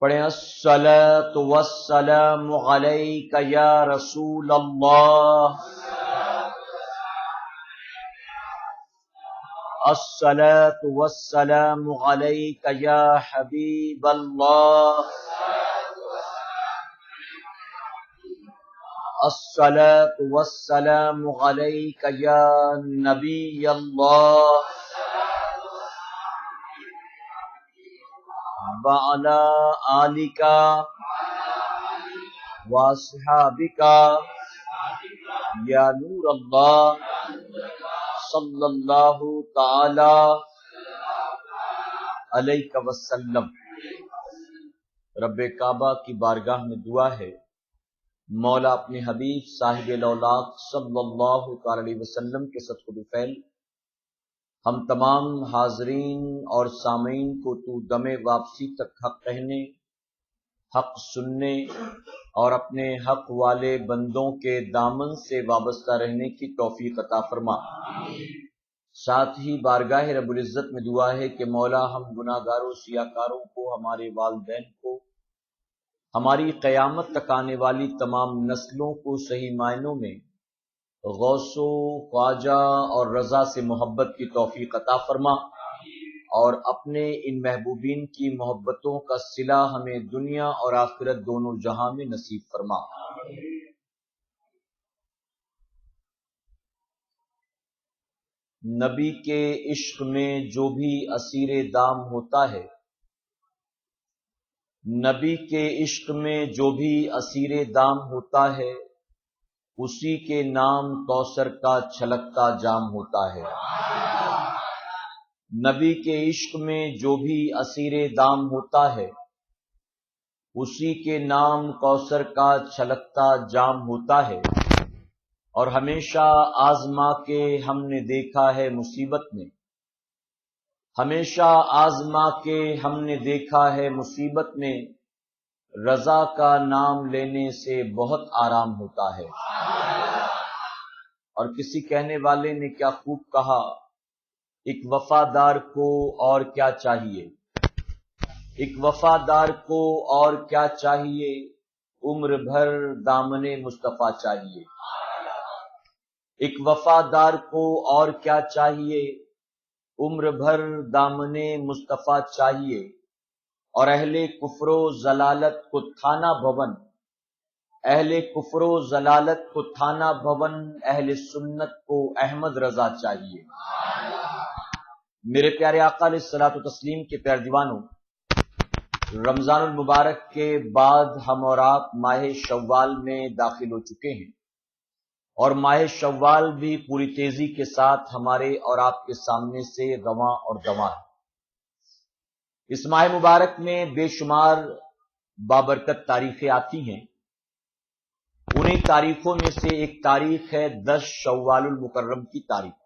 پڑھیں الصلاۃ والسلام علیک یا رسول اللہ، الصلاۃ والسلام علیک یا حبیب اللہ، الصلاۃ والسلام علیک یا نبی اللہ وعلی آلک واصحابک یا نور اللہ صلی اللہ تعالی علیہ وسلم۔ رب کعبہ کی بارگاہ میں دعا ہے، مولا اپنے حبیب صاحب الاولاق صلی اللہ تعالی علیہ وسلم کے صدقہ بفعل ہم تمام حاضرین اور سامعین کو تو دم واپسی تک حق کہنے، حق سننے اور اپنے حق والے بندوں کے دامن سے وابستہ رہنے کی توفیق عطا فرما۔ ساتھ ہی بارگاہ رب العزت میں دعا ہے کہ مولا ہم گناہگاروں سیاکاروں کو، ہمارے والدین کو، ہماری قیامت تک آنے والی تمام نسلوں کو صحیح معنوں میں غوث و خواجہ اور رضا سے محبت کی توفیق عطا فرما، اور اپنے ان محبوبین کی محبتوں کا صلہ ہمیں دنیا اور آخرت دونوں جہاں میں نصیب فرما۔ نبی کے عشق میں جو بھی اسیر دام ہوتا ہے، نبی کے عشق میں جو بھی اسیر دام ہوتا ہے، اسی کے نام کوثر کا چھلکتا جام ہوتا ہے۔ نبی کے عشق میں جو بھی اسیر دام ہوتا ہے، اسی کے نام کوثر کا چھلکتا جام ہوتا ہے، اور ہمیشہ آزما کے ہم نے دیکھا ہے مصیبت میں، ہمیشہ آزما کے ہم نے دیکھا ہے مصیبت میں، رضا کا نام لینے سے بہت آرام ہوتا ہے۔ اور کسی کہنے والے نے کیا خوب کہا، ایک وفادار کو اور کیا چاہیے، ایک وفادار کو اور کیا چاہیے، عمر بھر دامن مصطفیٰ چاہیے۔ ایک وفادار کو اور کیا چاہیے، عمر بھر دامن مصطفیٰ چاہیے، اور اہل کفر و ضلالت کو تھانہ بھون، اہل کفر و ضلالت کو تھانہ بھون، اہل سنت کو احمد رضا چاہیے۔ میرے پیارے آقا علیہ الصلوۃ والتسلیم کے پیارے دیوانوں، رمضان المبارک کے بعد ہم اور آپ ماہ شوال میں داخل ہو چکے ہیں، اور ماہ شوال بھی پوری تیزی کے ساتھ ہمارے اور آپ کے سامنے سے رواں اور دواں ہے۔ اس ماہ مبارک میں بے شمار بابرکت تاریخیں آتی ہیں، انہی تاریخوں میں سے ایک تاریخ ہے 10 شوال المکرم کی تاریخ۔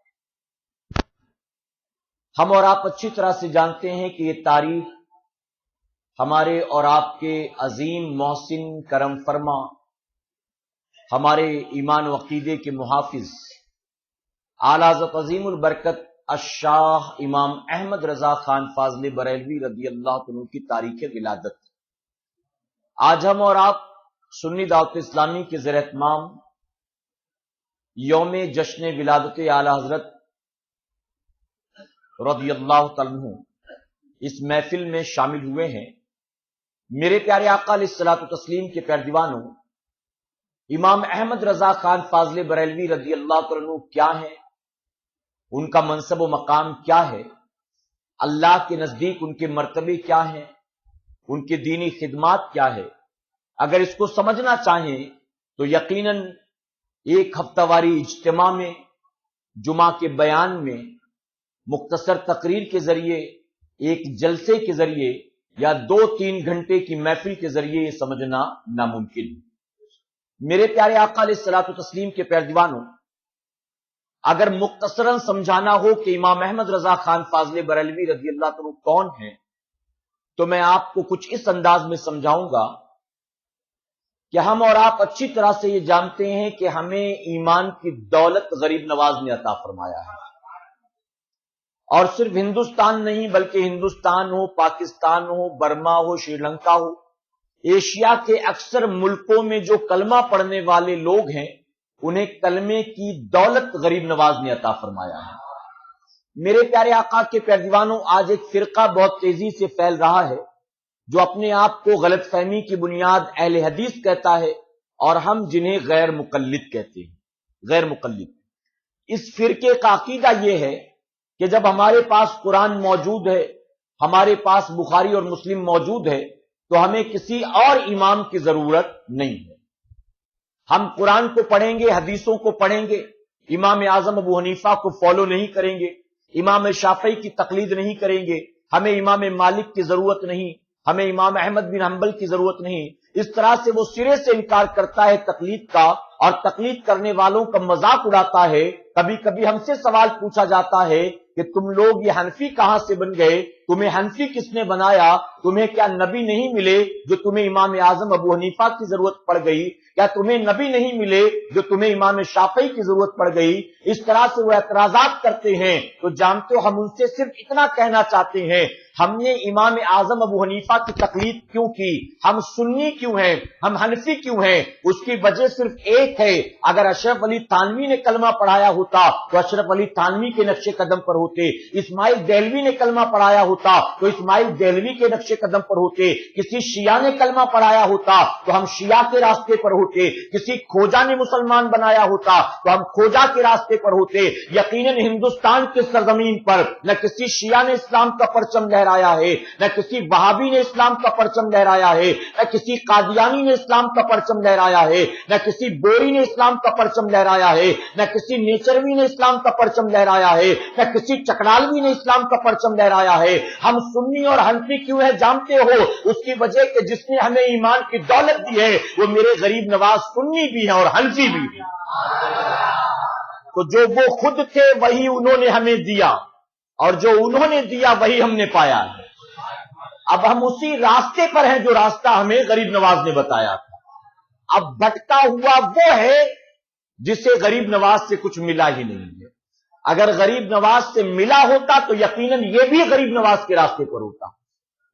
ہم اور آپ اچھی طرح سے جانتے ہیں کہ یہ تاریخ ہمارے اور آپ کے عظیم محسن کرم فرما، ہمارے ایمان و عقیدے کے محافظ اعلیٰ حضرت عظیم البرکت الشاہ امام احمد رضا خان فاضل بریلوی رضی اللہ عنہ کی تاریخ ولادت۔ آج ہم اور آپ سنی دعوت اسلامی کے زیر اہتمام یوم جشن ولادت اعلیٰ حضرت رضی اللہ عنہ اس محفل میں شامل ہوئے ہیں۔ میرے پیارے آقا علیہ الصلوۃ والتسلیم کے پیارے دیوانوں، امام احمد رضا خان فاضل بریلوی رضی اللہ عنہ کیا ہیں، ان کا منصب و مقام کیا ہے، اللہ کے نزدیک ان کے مرتبے کیا ہیں، ان کی دینی خدمات کیا ہے، اگر اس کو سمجھنا چاہیں تو یقیناً ایک ہفتہ واری اجتماع میں، جمعہ کے بیان میں، مختصر تقریر کے ذریعے، ایک جلسے کے ذریعے، یا 2-3 گھنٹے کی محفل کے ذریعے یہ سمجھنا ناممکن۔ میرے پیارے آقا علیہ الصلوۃ والتسلیم کے پیارے دیوانوں، اگر مختصراً سمجھانا ہو کہ امام احمد رضا خان فاضل بریلوی رضی اللہ عنہ کون ہیں، تو میں آپ کو کچھ اس انداز میں سمجھاؤں گا کہ ہم اور آپ اچھی طرح سے یہ جانتے ہیں کہ ہمیں ایمان کی دولت غریب نواز نے عطا فرمایا ہے، اور صرف ہندوستان نہیں بلکہ ہندوستان ہو، پاکستان ہو، برما ہو، شری لنکا ہو، एशिया के अक्सर मुल्कों में जो कलमा पढ़ने वाले लोग हैं उन्हें कलमे की दौलत गरीब नवाज ने अता फरमाया है। मेरे प्यारे आका के प्यारे दीवानों, आज एक फिरका बहुत तेजी से फैल रहा है जो अपने आप को गलतफहमी की बुनियाद अहले हदीस कहता है और हम जिन्हें गैर मुकल्लिद कहते हैं, गैर मुकल्लिद। इस फिरके का अकीदा यह है कि जब हमारे पास कुरान मौजूद है, हमारे पास बुखारी और मुस्लिम मौजूद है, तो हमें किसी और इमाम की जरूरत नहीं है। हम कुरान को पढ़ेंगे, हदीसों को पढ़ेंगे, इमाम आजम अबू हनीफा को फॉलो नहीं करेंगे, इमाम शाफई की तकलीद नहीं करेंगे, हमें इमाम मालिक की जरूरत नहीं, हमें इमाम अहमद बिन हंबल की जरूरत नहीं। इस तरह से वो सिरे से इनकार करता है तकलीद का और तकलीद करने वालों का मजाक उड़ाता है। कभी कभी हमसे सवाल पूछा जाता है कि तुम लोग ये हनफी कहां से बन गए, तुम्हें हनफी किसने बनाया, तुम्हें क्या नबी नहीं मिले जो तुम्हें इमाम आजम अबू हनीफा की जरूरत पड़ गई, क्या तुम्हें नबी नहीं मिले जो तुम्हें इमाम शाफई की जरूरत पड़ गई। इस तरह से वो एतराजात करते हैं। तो जानते हो हम उनसे सिर्फ इतना कहना चाहते हैं, हमने इमाम आजम अबू हनीफा की तकलीद क्यों की, हम सुन्नी क्यों हैं, हम हनफी क्यों हैं, उसकी वजह सिर्फ एक है। अगर अशरफ अली थानवी ने कलमा पढ़ाया होता तो अशरफ अली थानवी के नक्शे कदम पर होते, इस्माइल देहलवी ने कलमा पढ़ाया होता तो इस्माइल देहलवी के नक्शे कदम पर होते, किसी शिया ने कलमा पढ़ाया होता तो हम शिया के रास्ते पर होते, किसी खोजा ने मुसलमान बनाया होता तो हम खोजा के रास्ते पर होते। यकीनन हिंदुस्तान की सरजमीन पर न किसी शिया ने इस्लाम का परचम लहराया है, न किसी वहाबी ने इस्लाम का परचम लहराया है, न किसी कादियानी ने इस्लाम का परचम लहराया है, न किसी बोरी ने इस्लाम का परचम लहराया है, न किसी नेचरवी ने इस्लाम का परचम लहराया है, न किसी चकड़ालवी ने इस्लाम का परचम लहराया है। हम सुन्नी और हनफी क्यों है जानते हो? उसकी वजह कि जिसने हमें ईमान की दौलत दी है वो मेरे गरीब नवाज सुन्नी भी है और हनफी भी है। तो जो वो खुद थे वही उन्होंने हमें दिया और जो उन्होंने दिया वही हमने पाया है। अब हम उसी रास्ते पर हैं जो रास्ता हमें गरीब नवाज ने बताया था। अब भटका हुआ वो है जिसे गरीब नवाज से कुछ मिला ही नहीं है। अगर गरीब नवाज से मिला होता तो यकीनन ये भी गरीब नवाज के रास्ते पर होता।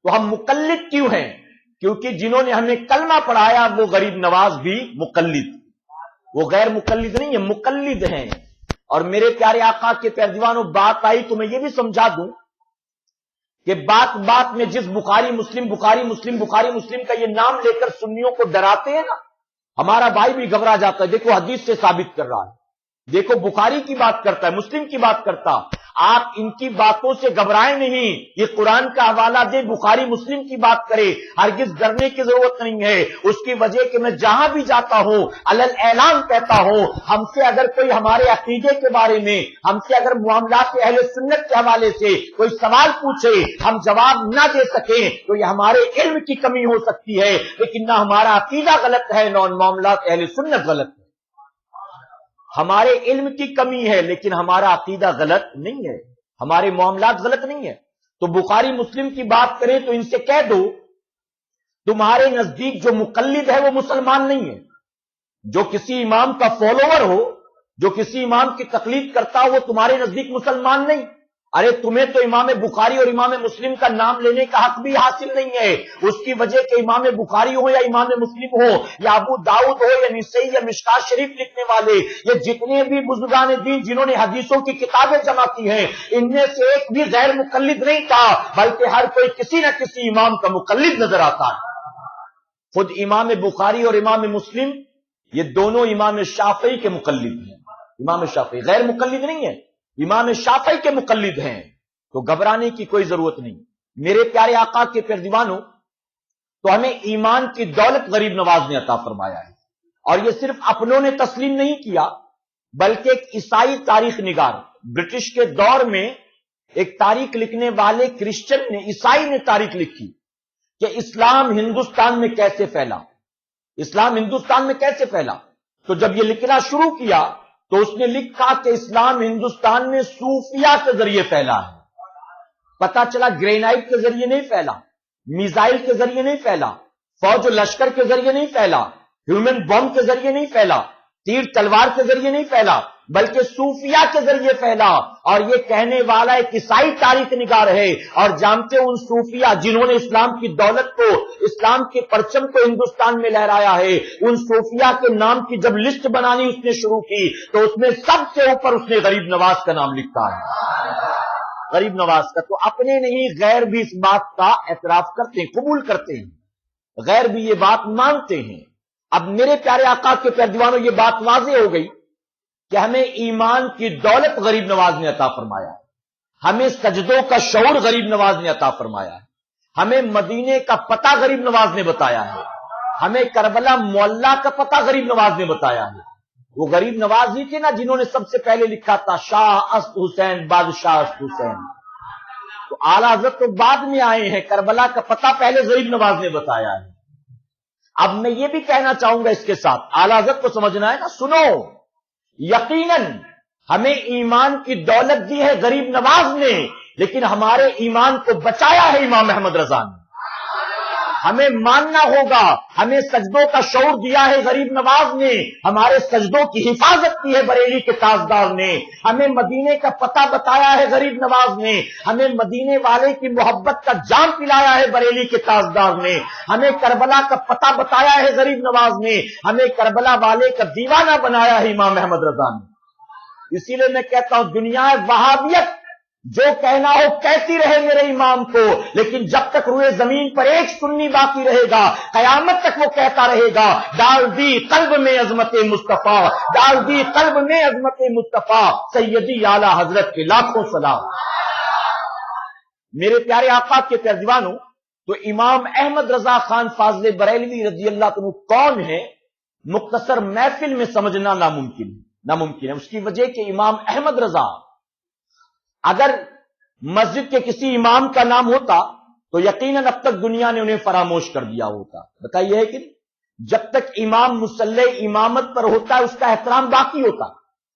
तो हम मुकल्लिद क्यों हैं? क्योंकि जिन्होंने हमें कलमा पढ़ाया वो गरीब नवाज भी मुकल्लिद, वो गैर मुकल्लिद नहीं है, मुकल्लिद हैं। और मेरे प्यारे आका के प्यारे दीवानों, बात आई तो मैं ये भी समझा दूं कि बात बात में जिस बुखारी मुस्लिम का ये नाम लेकर सुन्नियों को डराते हैं ना, हमारा भाई भी घबरा जाता है। देखो हदीस से साबित कर रहा है, देखो बुखारी की बात करता है, मुस्लिम की बात करता। आप इनकी बातों से घबराएं नहीं, ये कुरान का हवाला दे, बुखारी मुस्लिम की बात करे, हरगिज डरने की जरूरत नहीं है। उसकी वजह कि मैं जहां भी जाता हूं अलल ऐलान कहता हूं, हमसे अगर कोई हमारे अकीदे के बारे में, हमसे अगर मामलात अहले सुन्नत के हवाले से कोई सवाल पूछे, हम जवाब ना दे सके तो यह हमारे इल्म की कमी हो सकती है, लेकिन ना हमारा अकीदा गलत है ना मामलात अहले सुन्नत गलत है। हमारे इल्म की कमी है लेकिन हमारा अकीदा गलत नहीं है, हमारे मामलात गलत नहीं है। तो बुखारी मुस्लिम की बात करें तो इनसे कह दो तुम्हारे नजदीक जो मुकल्लिद है वो मुसलमान नहीं है। जो किसी इमाम का फॉलोवर हो, जो किसी इमाम की तकलीद करता हो, वो तुम्हारे नजदीक मुसलमान नहीं। अरे तुम्हें तो इमाम बुखारी और इमाम मुस्लिम का नाम लेने का हक भी हासिल नहीं है। उसकी वजह कि इमाम बुखारी हो या इमाम मुस्लिम हो या अबू दाऊद हो या निसई या मिशकात शरीफ लिखने वाले, ये जितने भी बुजुर्गान दीन जिन्होंने हदीसों की किताबें जमा की हैं, इनमें से एक भी गैर मुकल्लिद नहीं था, बल्कि हर कोई किसी न किसी इमाम का मुकल्लिद नजर आता है। खुद इमाम बुखारी और इमाम मुस्लिम ये दोनों इमाम शाफई के मुकल्लिद हैं। इमाम शाफई गैर मुकल्लिद नहीं है, इमाम शाफई के मुकल्लिद हैं। तो घबराने की कोई जरूरत नहीं। मेरे प्यारे आका के प्यारे दीवानों, तो हमें ईमान की दौलत गरीब नवाज ने अता फरमाया है। और यह सिर्फ अपनों ने तस्लीम नहीं किया, बल्कि एक ईसाई तारीख निगार, ब्रिटिश के दौर में एक तारीख लिखने वाले क्रिश्चियन ने, ईसाई ने तारीख लिखी कि इस्लाम हिंदुस्तान में कैसे फैला, इस्लाम हिंदुस्तान में कैसे फैला। तो जब यह लिखना शुरू किया तो उसने लिखा कि इस्लाम हिंदुस्तान में सूफिया के जरिए फैला है। पता चला ग्रेनाइट के जरिए नहीं फैला, मिसाइल के जरिए नहीं फैला, फौज और लश्कर के जरिए नहीं फैला, ह्यूमन बॉम्ब के जरिए नहीं फैला, तीर तलवार के जरिए नहीं फैला, بلکہ صوفیہ کے ذریعے پھیلا، اور یہ کہنے والا ایک عیسائی تاریخ نگار ہے۔ اور جانتے ان صوفیہ جنہوں نے اسلام کی دولت کو، اسلام کے پرچم کو ہندوستان میں لہرایا ہے، ان صوفیہ کے نام کی جب لسٹ بنانی اس نے شروع کی تو اس میں سب سے اوپر اس نے غریب نواز کا نام لکھا ہے، غریب نواز کا۔ تو اپنے نہیں غیر بھی اس بات کا اعتراف کرتے ہیں، قبول کرتے ہیں، غیر بھی یہ بات مانتے ہیں۔ اب میرے پیارے آقا کے پیروانوں، یہ بات واضح ہو گئی کہ ہمیں ایمان کی دولت غریب نواز نے عطا فرمایا ہے، ہمیں سجدوں کا شعور غریب نواز نے عطا فرمایا ہے، ہمیں مدینے کا پتہ غریب نواز نے بتایا ہے، ہمیں کربلا معلیٰ کا پتہ غریب نواز نے بتایا ہے۔ وہ غریب نواز ہی تھے نا جنہوں نے سب سے پہلے لکھا تھا شاہ است حسین بادشاہ است حسین۔ تو اعلیٰ حضرت تو بعد میں آئے ہیں، کربلا کا پتہ پہلے غریب نواز نے بتایا ہے۔ اب میں یہ بھی کہنا چاہوں گا اس کے ساتھ، اعلیٰ حضرت کو سمجھنا ہے نا، سنو، یقیناً ہمیں ایمان کی دولت دی ہے غریب نواز نے، لیکن ہمارے ایمان کو بچایا ہے امام احمد رضا نے۔ ہمیں ماننا ہوگا، ہمیں سجدوں کا شعور دیا ہے غریب نواز نے، ہمارے سجدوں کی حفاظت کی ہے بریلی کے تاجدار نے، ہمیں مدینے کا پتہ بتایا ہے غریب نواز نے، ہمیں مدینے والے کی محبت کا جام پلایا ہے بریلی کے تاجدار نے، ہمیں کربلا کا پتہ بتایا ہے غریب نواز نے، ہمیں کربلا والے کا دیوانہ بنایا ہے امام احمد رضا نے۔ اسی لیے میں کہتا ہوں دنیا وہابیت جو کہنا ہو کہتی رہے میرے امام کو، لیکن جب تک روئے زمین پر ایک سنی باقی رہے گا قیامت تک وہ کہتا رہے گا ڈال دی قلب میں عظمت مصطفیٰ، ڈال دی قلب میں عظمت مصطفیٰ، سیدی اعلیٰ حضرت کے لاکھوں سلام۔ میرے پیارے آقا کے پیروانوں، تو امام احمد رضا خان فاضل بریلوی رضی اللہ عنہ کون ہے، مختصر محفل میں سمجھنا ناممکن ہے۔ اس کی وجہ کہ امام احمد رضا اگر مسجد کے کسی امام کا نام ہوتا تو یقیناً اب تک دنیا نے انہیں فراموش کر دیا ہوتا۔ بتائیے ہے کہ جب تک امام مصلی امامت پر ہوتا ہے اس کا احترام باقی ہوتا،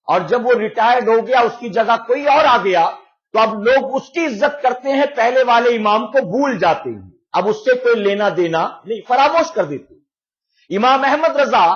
اور جب وہ ریٹائرڈ ہو گیا اس کی جگہ کوئی اور آ گیا تو اب لوگ اس کی عزت کرتے ہیں، پہلے والے امام کو بھول جاتے ہیں، اب اس سے کوئی لینا دینا نہیں، فراموش کر دیتے۔ امام احمد رضا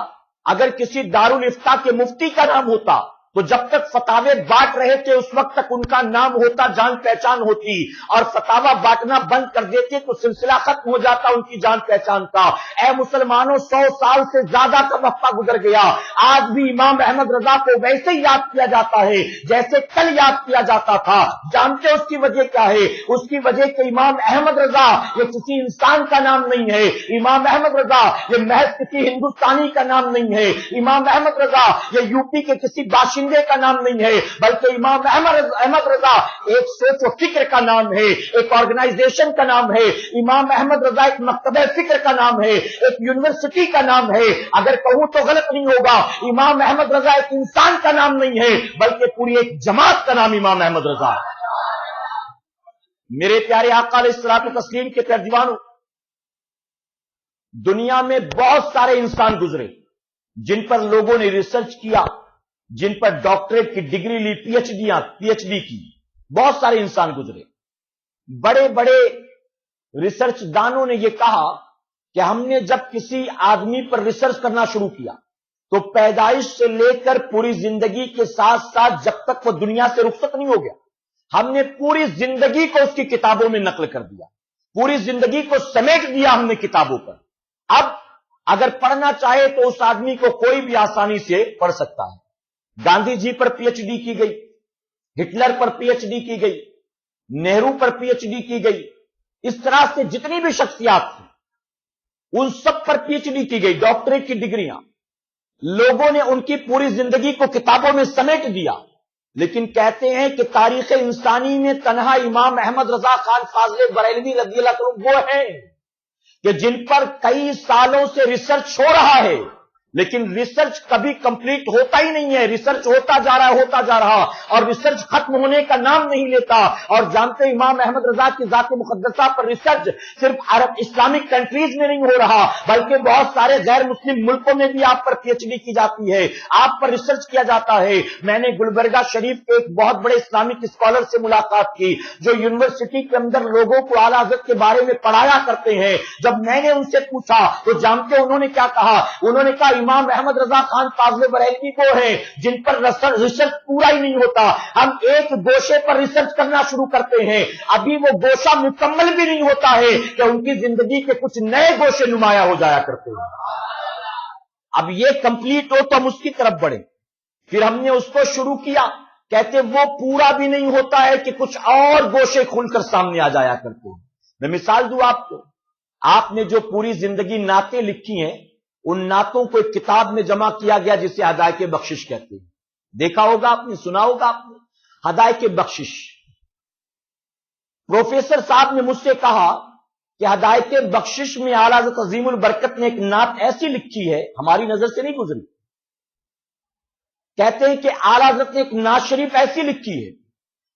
اگر کسی دارالافتاء کے مفتی کا نام ہوتا تو جب تک فتاوے بانٹ رہے تھے اس وقت تک ان کا نام ہوتا، جان پہچان ہوتی، اور فتاوا بانٹنا بند کر دیتے تو سلسلہ ختم ہو جاتا ان کی جان پہچان کا۔ اے مسلمانوں، 100 سال سے زیادہ کا وقفہ گزر گیا، آج بھی امام احمد رضا کو ویسے ہی یاد کیا جاتا ہے جیسے کل یاد کیا جاتا تھا۔ جانتے اس کی وجہ کیا ہے؟ اس کی وجہ کہ امام احمد رضا یہ کسی انسان کا نام نہیں ہے، امام احمد رضا یہ محض کسی ہندوستانی کا نام نہیں ہے، امام احمد رضا یہ یو پی کے کسی باشندے کا نام نہیں ہے، بلکہ امام احمد رضا ایک سوچ و فکر کا نام ہے، ایک آرگنائزیشن کا نام ہے، امام احمد رضا ایک مکتبہ فکر کا نام ہے، ایک یونیورسٹی کا نام ہے۔ اگر کہوں تو غلط نہیں ہوگا، امام احمد رضا ایک انسان کا نام نہیں ہے بلکہ پوری ایک جماعت کا نام امام احمد رضا ہے۔ میرے پیارے آقا علیہ الصلوۃ والتسلیم کے پیروانوں، دنیا میں بہت سارے انسان گزرے جن پر لوگوں نے ریسرچ کیا، جن پر ڈاکٹریٹ کی ڈگری لی، پی ایچ ڈی کی، بہت سارے انسان گزرے۔ بڑے بڑے ریسرچ دانوں نے یہ کہا کہ ہم نے جب کسی آدمی پر ریسرچ کرنا شروع کیا تو پیدائش سے لے کر پوری زندگی کے ساتھ ساتھ جب تک وہ دنیا سے رخصت نہیں ہو گیا، ہم نے پوری زندگی کو اس کی کتابوں میں نقل کر دیا، پوری زندگی کو سمیٹ دیا ہم نے کتابوں پر۔ اب اگر پڑھنا چاہے تو اس آدمی کو کوئی بھی آسانی سے پڑھ سکتا ہے۔ گاندھی جی پر پی ایچ ڈی کی گئی، ہٹلر پر پی ایچ ڈی کی گئی، نہرو پر پی ایچ ڈی کی گئی، اس طرح سے جتنی بھی شخصیات تھیں ان سب پر پی ایچ ڈی کی گئی، ڈاکٹریٹ کی ڈگریاں۔ لوگوں نے ان کی پوری زندگی کو کتابوں میں سمیٹ دیا، لیکن کہتے ہیں کہ تاریخ انسانی میں تنہا امام احمد رضا خان فاضل بریلوی رضی اللہ عنہ وہ ہیں کہ جن پر کئی سالوں سے ریسرچ ہو رہا ہے، لیکن ریسرچ کبھی کمپلیٹ ہوتا ہی نہیں ہے، ریسرچ ہوتا جا رہا اور ریسرچ ختم ہونے کا نام نہیں لیتا۔ اور جانتے امام احمد رضا کی ذات مقدسہ پر ریسرچ صرف عرب اسلامک کنٹریز میں نہیں ہو رہا بلکہ بہت سارے غیر مسلم ملکوں میں بھی آپ پر پی ایچ ڈی کی جاتی ہے، آپ پر ریسرچ کیا جاتا ہے۔ میں نے گلبرگہ شریف کے ایک بہت بڑے اسلامک اسکالر سے ملاقات کی جو یونیورسٹی کے اندر لوگوں کو اعلیٰ حضرت کے بارے میں پڑھایا کرتے ہیں۔ جب میں نے ان سے پوچھا تو جانتے انہوں نے کیا کہا؟ انہوں نے کہا امام احمد رضا خان فاضل بریلوی کو ہیں جن پر ریسرچ پورا ہی نہیں ہوتا. ہم ایک گوشے پر ریسرچ کرنا شروع کرتے ہیں, ابھی وہ گوشہ مکمل بھی نہیں ہوتا ہے کہ ان کی زندگی کے کچھ نئے گوشے نمایاں ہو جایا کرتے ہیں. اب یہ کمپلیٹ ہو تو ہم اس کی طرف بڑھیں. پھر ہم نے اس کو شروع کیا, کہتے وہ پورا بھی نہیں ہوتا ہے کہ کچھ اور گوشے کھل کر سامنے آ جایا کرتے ہیں. میں مثال دوں آپ کو, آپ نے جو پوری زندگی نعتیں لکھی ہیں ان نعتوں کو ایک کتاب میں جمع کیا گیا جسے ہدایت بخشش کہتے ہیں. دیکھا ہوگا آپ نے, سنا ہوگا آپ نے, ہدایت بخشش. پروفیسر صاحب نے مجھ سے کہا کہ ہدایت بخشش میں اعلیٰ حضرت عظیم البرکت نے ایک نعت ایسی لکھی ہے, ہماری نظر سے نہیں گزری. کہتے ہیں کہ اعلیٰ حضرت نے ایک نعت شریف ایسی لکھی ہے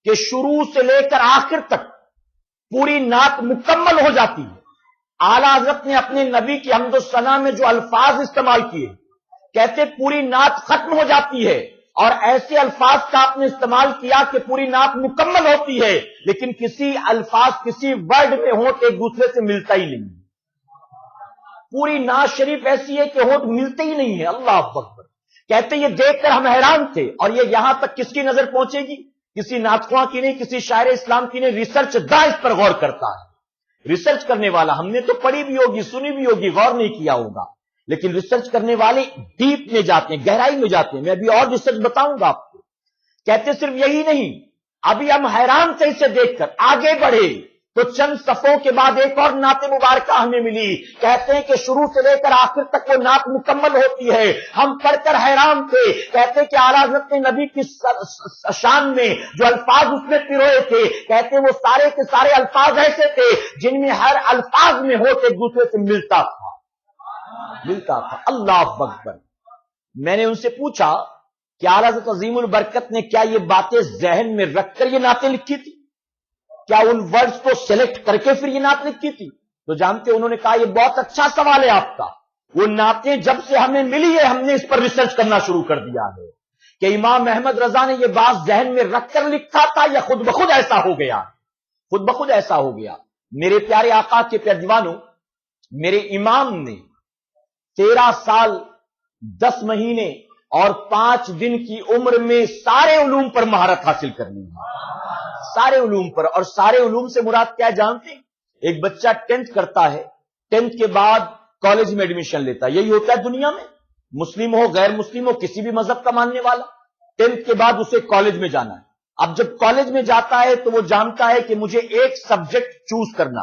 کہ شروع سے لے کر آخر تک پوری نعت مکمل ہو جاتی ہے. اعلیٰ حضرت نے اپنے نبی کی حمد و ثنا میں جو الفاظ استعمال کیے, کہتے پوری نعت ختم ہو جاتی ہے اور ایسے الفاظ کا آپ نے استعمال کیا کہ پوری نعت مکمل ہوتی ہے, لیکن کسی الفاظ کسی ورڈ میں ہونٹ ایک دوسرے سے ملتا ہی نہیں. پوری نعت شریف ایسی ہے کہ ہونٹ ملتے ہی نہیں ہے. اللہ اکبر. کہتے یہ دیکھ کر ہم حیران تھے. اور یہ یہاں تک کس کی نظر پہنچے گی؟ کسی نعتخواں کی نہیں, کسی شاعر اسلام کی نہیں, ریسرچ دا اس پر غور کرتا ہے. ریسرچ کرنے والا, ہم نے تو پڑھی بھی ہوگی, سنی بھی ہوگی, غور نہیں کیا ہوگا, لیکن ریسرچ کرنے والے ڈیپ میں جاتے ہیں, گہرائی میں جاتے ہیں. میں ابھی اور ریسرچ بتاؤں گا آپ کو. کہتے صرف یہی نہیں, ابھی ہم حیران تھے اسے دیکھ کر. آگے بڑھے تو چند صفوں کے بعد ایک اور نعت مبارکہ ہمیں ملی. کہتے ہیں کہ شروع سے لے کر آخر تک وہ نعت مکمل ہوتی ہے. ہم پڑھ کر حیران تھے. کہتے ہیں کہ اعلیٰ حضرت نے نبی کی شان میں جو الفاظ اس میں پروئے تھے, کہتے ہیں وہ سارے کے سارے الفاظ ایسے تھے جن میں ہر الفاظ میں ہوتے ایک دوسرے سے ملتا تھا. اللہ اکبر. میں نے ان سے پوچھا کہ اعلیٰ حضرت عظیم البرکت نے کیا یہ باتیں ذہن میں رکھ کر یہ نعتیں لکھی تھی؟ کیا ان ورڈز کو سلیکٹ کر کے پھر یہ نعت لکھی تھی؟ تو جانتے انہوں نے کہا یہ بہت اچھا سوال ہے آپ کا. وہ نعتیں جب سے ہمیں ملی ہے ہم نے اس پر ریسرچ کرنا شروع کر دیا ہے کہ امام احمد رضا نے یہ بات ذہن میں رکھ کر لکھا تھا یا خود بخود ایسا ہو گیا. خود بخود ایسا ہو گیا. میرے پیارے آقا کے پیارے دیوانوں, میرے امام نے 13 سال 10 مہینے اور 5 دن کی عمر میں سارے علوم پر مہارت حاصل کر لی. سارے علوم پر. اور سارے علوم سے مراد کیا جانتے ہیں؟ ایک بچہ 10th کرتا ہے, 10th کے بعد کالج میں ایڈمیشن لیتا ہے. یہی ہوتا ہے دنیا میں, مسلم ہو غیر مسلم ہو کسی بھی مذہب کا ماننے والا, 10th کے بعد اسے کالج میں جانا ہے. اب جب کالج میں جاتا ہے تو وہ جانتا ہے کہ مجھے ایک سبجیکٹ چوز کرنا,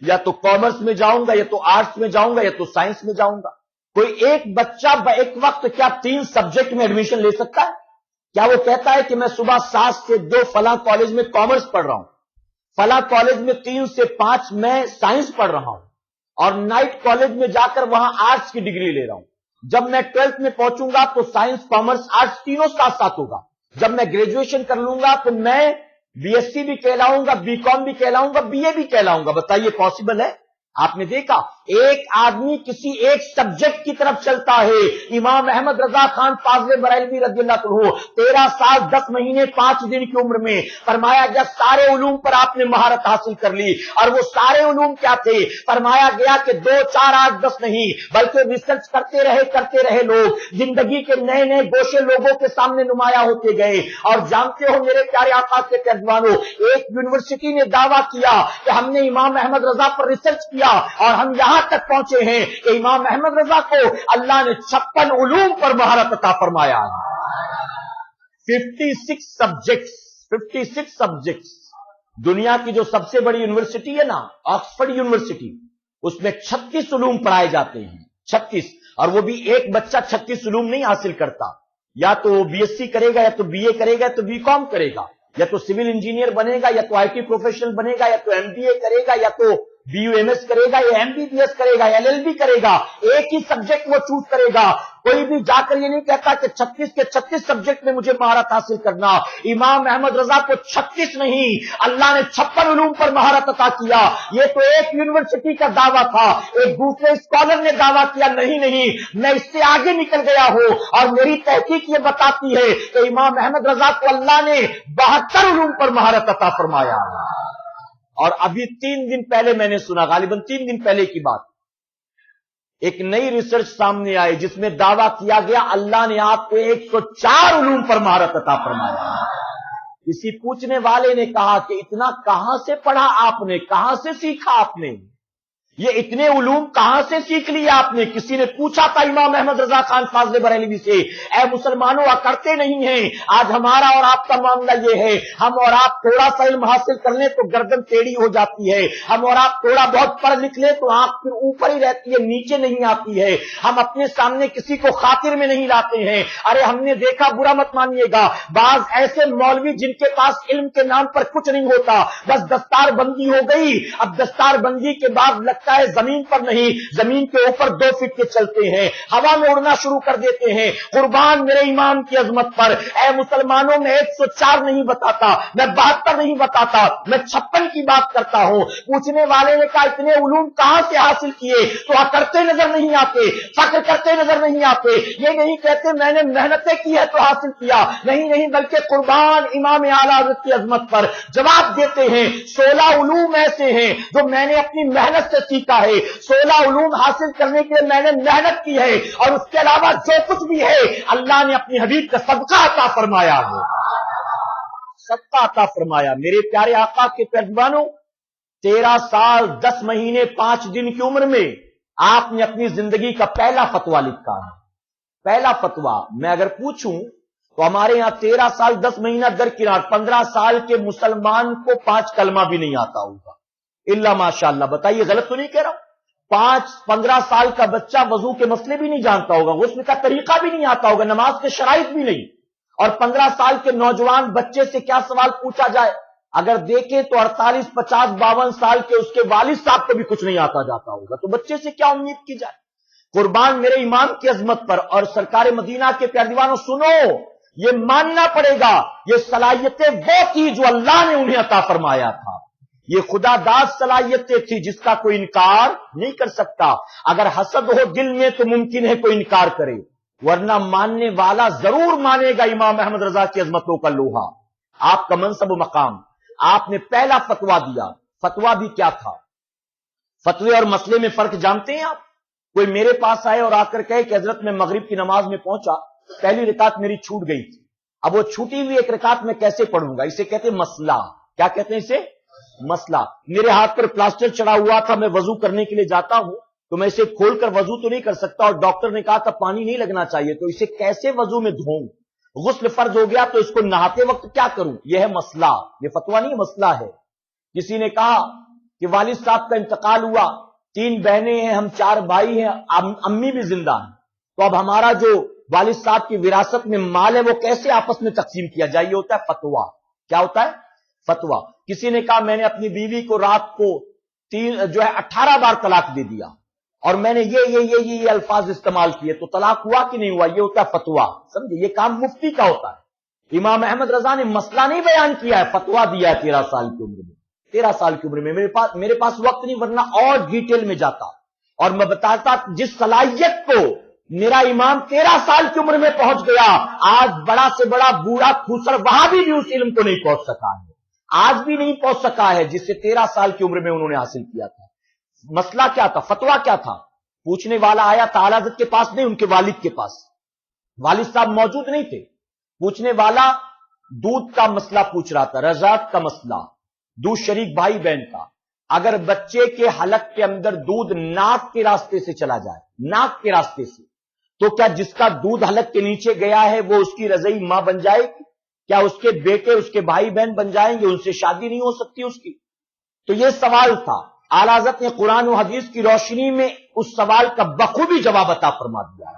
یا تو کامرس میں جاؤں گا, یا تو آرٹس میں جاؤں گا, یا تو سائنس میں جاؤں گا. کوئی ایک بچہ ایک وقت کیا 3 سبجیکٹ میں ایڈمیشن لے سکتا ہے؟ کیا وہ کہتا ہے کہ میں صبح 7 سے 2 فلاں کالج میں کامرس پڑھ رہا ہوں, فلاں کالج میں 3 سے 5 میں سائنس پڑھ رہا ہوں, اور نائٹ کالج میں جا کر وہاں آرٹس کی ڈگری لے رہا ہوں. جب میں 12th میں پہنچوں گا تو سائنس کامرس آرٹس تینوں ساتھ ساتھ ہوگا. جب میں گریجویشن کر لوں گا تو میں بی ایس سی بھی کہلاؤں گا, بی کام بھی کہلاؤں گا, بی اے بھی کہلاؤں گا. بتائیے پاسبل ہے؟ آپ نے دیکھا ایک آدمی کسی ایک سبجیکٹ کی طرف چلتا ہے. امام احمد رضا خان فاضل بریلوی رضی اللہ عنہ 13 سال 10 مہینے 5 دن کی عمر میں فرمایا گیا سارے علوم پر آپ نے مہارت حاصل کر لی. اور وہ سارے علوم کیا تھے؟ فرمایا گیا کہ 2 4 8 10 نہیں بلکہ ریسرچ کرتے رہے لوگ, زندگی کے نئے نئے گوشے لوگوں کے سامنے نمایاں ہوتے گئے. اور جانتے ہو میرے پیارے آقا کے پیروانوں, ایک یونیورسٹی نے دعویٰ کیا کہ ہم نے امام احمد رضا پر ریسرچ کیا اور ہم یہاں تک پہنچے ہیں کہ امام احمد رضا کو اللہ نے 56 علوم پر مہارت عطا فرمایا. 56 سبجیکٹس. دنیا کی جو سب سے بڑی یونیورسٹی ہے نا, آکسفورڈ یونیورسٹی, اس میں 36 علوم پڑھائے جاتے ہیں. 36. اور وہ بھی ایک بچہ 36 علوم نہیں حاصل کرتا. یا تو وہ بی ایس سی کرے گا, یا تو بی اے کرے گا, یا تو بی کام کرے گا, یا تو سول انجینئر بنے گا, یا تو آئی ٹی پروفیشنل بنے گا, یا تو ایم بی اے کرے گا, یا تو بی یو ایم ایس کرے گا, یا ایم بی بی ایس کرے گا, ایل ایل بی کرے گا. ایک ہی سبجیکٹ وہ چوز کرے گا. کوئی بھی جا کر یہ نہیں کہتا کہ 36 کے 36 سبجیکٹ میں مجھے مہارت حاصل کرنا. امام احمد رضا کو 36 نہیں, اللہ نے 56 علوم پر مہارت عطا کیا. یہ تو ایک یونیورسٹی کا دعویٰ تھا. ایک دوسرے اسکالر نے دعویٰ کیا نہیں میں اس سے آگے نکل گیا ہوں, اور میری تحقیق یہ بتاتی ہے کہ امام احمد رضا کو اللہ نے 72 علوم پر مہارت عطا فرمایا. اور ابھی 3 دن پہلے میں نے سنا, غالباً 3 دن پہلے کی بات, एक नई रिसर्च सामने आई जिसमें दावा किया गया अल्लाह ने आपको 104 उलूम पर महारत अता फरमाया। किसी पूछने वाले ने कहा कि इतना कहां से पढ़ा आपने, कहां से सीखा आपने, ये इतने उलूम कहां से सीख लिए आपने? किसी ने पूछा था इमाम अहमद रजा खान फाजले बरेलवी से, ऐ मुसलमानों करते नहीं हैं। आज हमारा और आपका मामला ये है, हम और आप थोड़ा सा इल्म हासिल कर लें तो गर्दन टेढ़ी हो जाती है, हम और आप थोड़ा बहुत पढ़ लिख लें तो आंख फिर ऊपर ही रहती है, नीचे नहीं आती है, हम अपने सामने किसी को खातिर में नहीं लाते हैं। अरे हमने देखा, बुरा मत मानिएगा, बाज ऐसे मौलवी जिनके पास इल्म के नाम पर कुछ नहीं होता, बस दस्तार बंदी हो गई। अब दस्तार बंदी के बाद लगता है जमीन पर नहीं, जमीन के ऊपर 2 फीट के चलते हैं, हवा में उड़ना शुरू कर देते हैं। कुर्बान मेरे इमाम की अजमत पर, ऐ मुसलमानों में 104 नहीं बताता, मैं 72 नहीं बताता, मैं 56 की बात करता हूं। पूछने वाले ने कहा इतने उलूम कहां से हासिल किए? तो करते नजर नहीं आते, फक्र करते नजर नहीं आते, ये नहीं कहते मैंने मेहनतें की है तो हासिल किया, नहीं नहीं, बल्कि कुर्बान इमाम आला हज़रत की अजमत पर जवाब देते हैं 16 उलूम ऐसे हैं जो मैंने अपनी मेहनत से सीखा है, 16 उलूम हासिल करने के लिए मैंने मेहनत की है, और उसके अलावा जो कुछ भी है अल्लाह ने अपनी हबीब का सदका अता फरमाया है, सदका अता फरमाया। मेरे प्यारे आका के पैरवानों, 13 साल 10 महीने 5 दिन की उम्र में आपने अपनी जिंदगी का पहला फतवा लिखा है। पहला फतवा मैं अगर पूछूं तो हमारे यहां 13 साल 10 महीना दरकिनार 15 साल के मुसलमान को 5 कलमा भी नहीं आता होगा, इल्ला माशाअल्लाह। बताइए गलत तो नहीं कह रहा हूं? 15 साल का बच्चा वजू के मसले भी नहीं जानता होगा, गुस्ल का तरीका भी नहीं आता होगा, नमाज के शराइत भी नहीं। और 15 साल के नौजवान बच्चे से क्या सवाल पूछा जाए? अगर देखें तो 48, 50, 52 साल के उसके वालिद साहब को भी कुछ नहीं आता जाता होगा, तो बच्चे से क्या उम्मीद की जाए? कुर्बान मेरे इमाम की अजमत पर और सरकार मदीना के प्यारे दीवानों, सुनो, ये मानना पड़ेगा, ये सलाहियतें वो थी जो अल्लाह ने उन्हें अता फरमाया था। ये खुदादाद सलाहियतें थी जिसका कोई इनकार नहीं कर सकता। अगर हसद हो दिल में तो मुमकिन है कोई इनकार करे, वरना मानने वाला जरूर मानेगा इमाम अहमद रजा की अजमतों का लोहा, आपका मनसब मकाम। आपने पहला फतवा दिया, फतवा भी क्या था? फतवे और मसले में फर्क जानते हैं आप? कोई मेरे पास आए और आकर कहे कि हजरत मैं मगरिब की नमाज में पहुंचा, पहली रकात मेरी छूट गई थी, अब वो छूटी हुई एक रकात में कैसे पढ़ूंगा? इसे कहते हैं मसला। क्या कहते हैं इसे? मसला। मेरे हाथ पर प्लास्टर चढ़ा हुआ था, मैं वजू करने के लिए जाता हूं तो मैं इसे खोलकर वजू तो नहीं कर सकता, और डॉक्टर ने कहा था पानी नहीं लगना चाहिए, तो इसे कैसे वजू में धोऊं? गुस्ल फर्ज हो गया तो इसको नहाते वक्त क्या करूं? यह है मसला, यह फतवा नहीं, मसला है। किसी ने कहा कि वालिद साहब का इंतकाल हुआ, 3 बहनें हैं, हम 4 भाई हैं, अम्मी भी जिंदा है, तो अब हमारा जो वालिद साहब की विरासत में माल है वो कैसे आपस में तकसीम किया जाए? ये होता है फतवा। क्या होता है? फतवा। किसी ने कहा मैंने अपनी बीवी को रात को 18 बार तलाक दे दिया और मैंने ये अल्फाज इस्तेमाल किए, तो तलाक हुआ कि नहीं हुआ? ये होता है फतवा। समझे? ये काम मुफ्ती का होता है। इमाम अहमद रजा ने मसला नहीं बयान किया है, फतवा दिया है 13 साल की उम्र में। 13 साल की उम्र में मेरे पास वक्त नहीं, वरना और डिटेल में जाता और मैं बताता जिस सलाहियत को मेरा इमाम 13 साल की उम्र में पहुंच गया, आज बड़ा से बड़ा बूढ़ा खूसर वहां भी उस इल्म को नहीं पहुंच सका है, आज भी नहीं पहुंच सका है जिससे 13 साल की उम्र में उन्होंने हासिल किया था। मसला क्या था? फतवा क्या था? पूछने वाला आया था आला हज़रत के पास नहीं, उनके वालिद के पास। वालिद साहब मौजूद नहीं थे। पूछने वाला दूध का मसला पूछ रहा था, रज़ात का मसला, दूध शरीक भाई बहन का। अगर बच्चे के हलक के अंदर दूध नाक के रास्ते से चला जाए, नाक के रास्ते से, तो क्या जिसका दूध हलक के नीचे गया है वो उसकी रज़ई मां बन जाएगी? क्या उसके बेटे उसके भाई बहन बन जाएंगे? उनसे शादी नहीं हो सकती उसकी? तो यह सवाल था। आला हज़रत ने कुरान और हदीस की रोशनी में उस सवाल का बखूबी जवाब अता फरमा दिया।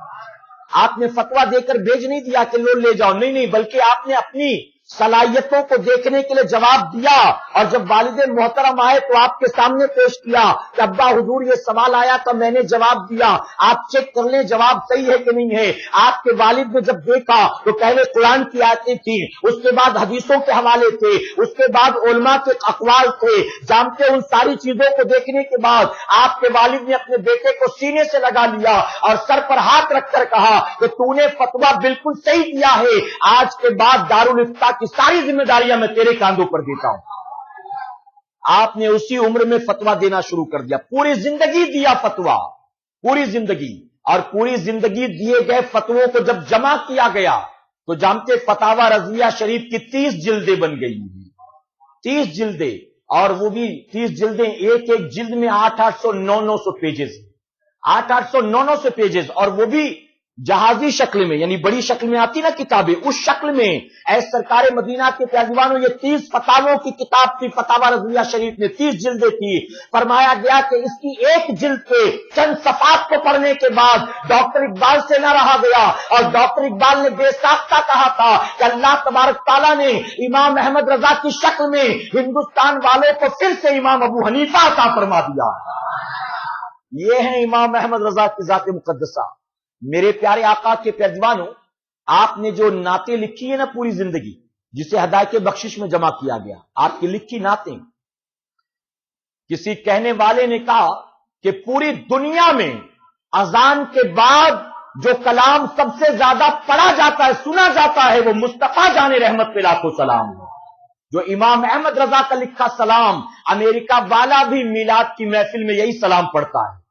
आपने फतवा देकर भेज नहीं दिया कि लो ले जाओ, नहीं नहीं, बल्कि आपने अपनी सलाहियतों को देखने के लिए जवाब दिया, और जब वालिद मोहतरम आए तो आपके सामने पेश किया कि अब्बा हुजूर ये सवाल आया था, मैंने जवाब दिया, आप चेक कर लें जवाब सही है कि नहीं है। आपके वालिद ने जब देखा तो पहले कुरान की आयतें थी, उसके बाद हदीसों के हवाले थे, उसके बाद उलमा के अक़वाल थे। जानते उन सारी चीजों को देखने के बाद आपके वालिद ने अपने बेटे को सीने से लगा लिया और सर पर हाथ रखकर कहा कि तूने फतवा बिल्कुल सही दिया है, आज के बाद दारुल इफ्ता की सारी जिम्मेदारियां मैं तेरे कांधों पर देता हूं। आपने उसी उम्र में फतवा देना शुरू कर दिया, पूरी जिंदगी दिया फतवा। पूरी जिंदगी, और पूरी जिंदगी दिए गए फतवों को जब जमा किया गया तो जानते फतावा रज़विया शरीफ की 30 जिल्दें बन गई, 30 जिल्दें, और वो भी 30 जिल्दें, एक एक जिल्द में 800 900 पेजेस, 800 900 पेजेस, और वो भी जहाजी शक्ल में, यानी बड़ी शक्ल में आती ना किताबें, उस शक्ल में। ऐ सरकार मदीना के प्यारेवानों, ये 30 फतावों की किताब थी, फतावा रज़विया शरीफ में 30 जिल्दें थी। फरमाया गया कि इसकी एक जिल्द के चंद सफात को पढ़ने के बाद डॉक्टर इकबाल से न रहा गया, और डॉक्टर इकबाल ने बेसाख्ता कहा था कि अल्लाह तबारक ताला ने इमाम अहमद रजा की शक्ल में हिंदुस्तान वालों को फिर से इमाम अबू हनीफा अता फरमा दिया। ये है इमाम अहमद रजा की जात मुकद्दसा। मेरे प्यारे आका के प्यारेवानों, आपने जो नाते लिखी है ना पूरी जिंदगी, जिसे हदायत बख्शिश में जमा किया गया, आपकी लिखी नातें, किसी कहने वाले ने कहा कि पूरी दुनिया में अजान के बाद जो कलाम सबसे ज्यादा पढ़ा जाता है, सुना जाता है, वो मुस्तफा जाने रहमत पे लाखों सलाम है। जो इमाम अहमद रजा का लिखा सलाम, अमेरिका वाला भी मिलाद की महफिल में यही सलाम पढ़ता है।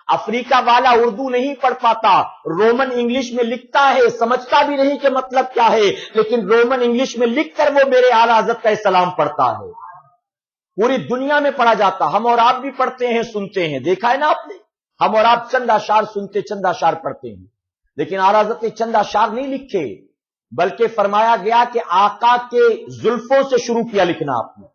अफ्रीका वाला उर्दू नहीं पढ़ पाता, रोमन इंग्लिश में लिखता है, समझता भी नहीं कि मतलब क्या है, लेकिन रोमन इंग्लिश में लिखकर वो मेरे आला हज़रत का सलाम पढ़ता है। पूरी दुनिया में पढ़ा जाता, हम और आप भी पढ़ते हैं, सुनते हैं, देखा है ना आपने, हम और आप चंद अशार सुनते, चंद अशार पढ़ते हैं, लेकिन आला हज़रत ने चंद अशार नहीं लिखे, बल्कि फरमाया गया कि आका के जुल्फों से शुरू किया लिखना आपने।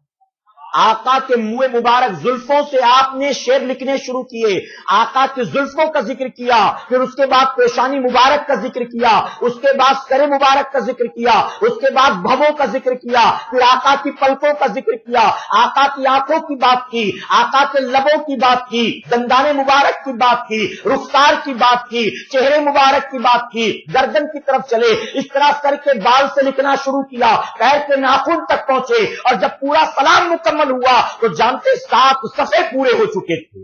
आका के मुंह मुबारक जुल्फों से आपने शेर लिखने शुरू किए। आका के जुल्फों का जिक्र किया, फिर उसके बाद पेशानी मुबारक का जिक्र किया, उसके बाद सरे मुबारक का जिक्र किया, उसके बाद भवों का जिक्र किया, फिर आका की पलकों का जिक्र किया, आका की आंखों की बात की, आका के लबों की बात की, दंदाने मुबारक की बात की, रुखसार की बात की, चेहरे मुबारक की बात की, गर्दन की तरफ चले, इस तरह सर के बाल से लिखना शुरू किया, पैर के नाखून तक पहुंचे, और जब पूरा सलाम मुकम्मल हुआ तो जानते 7 सफ़े पूरे हो चुके थे।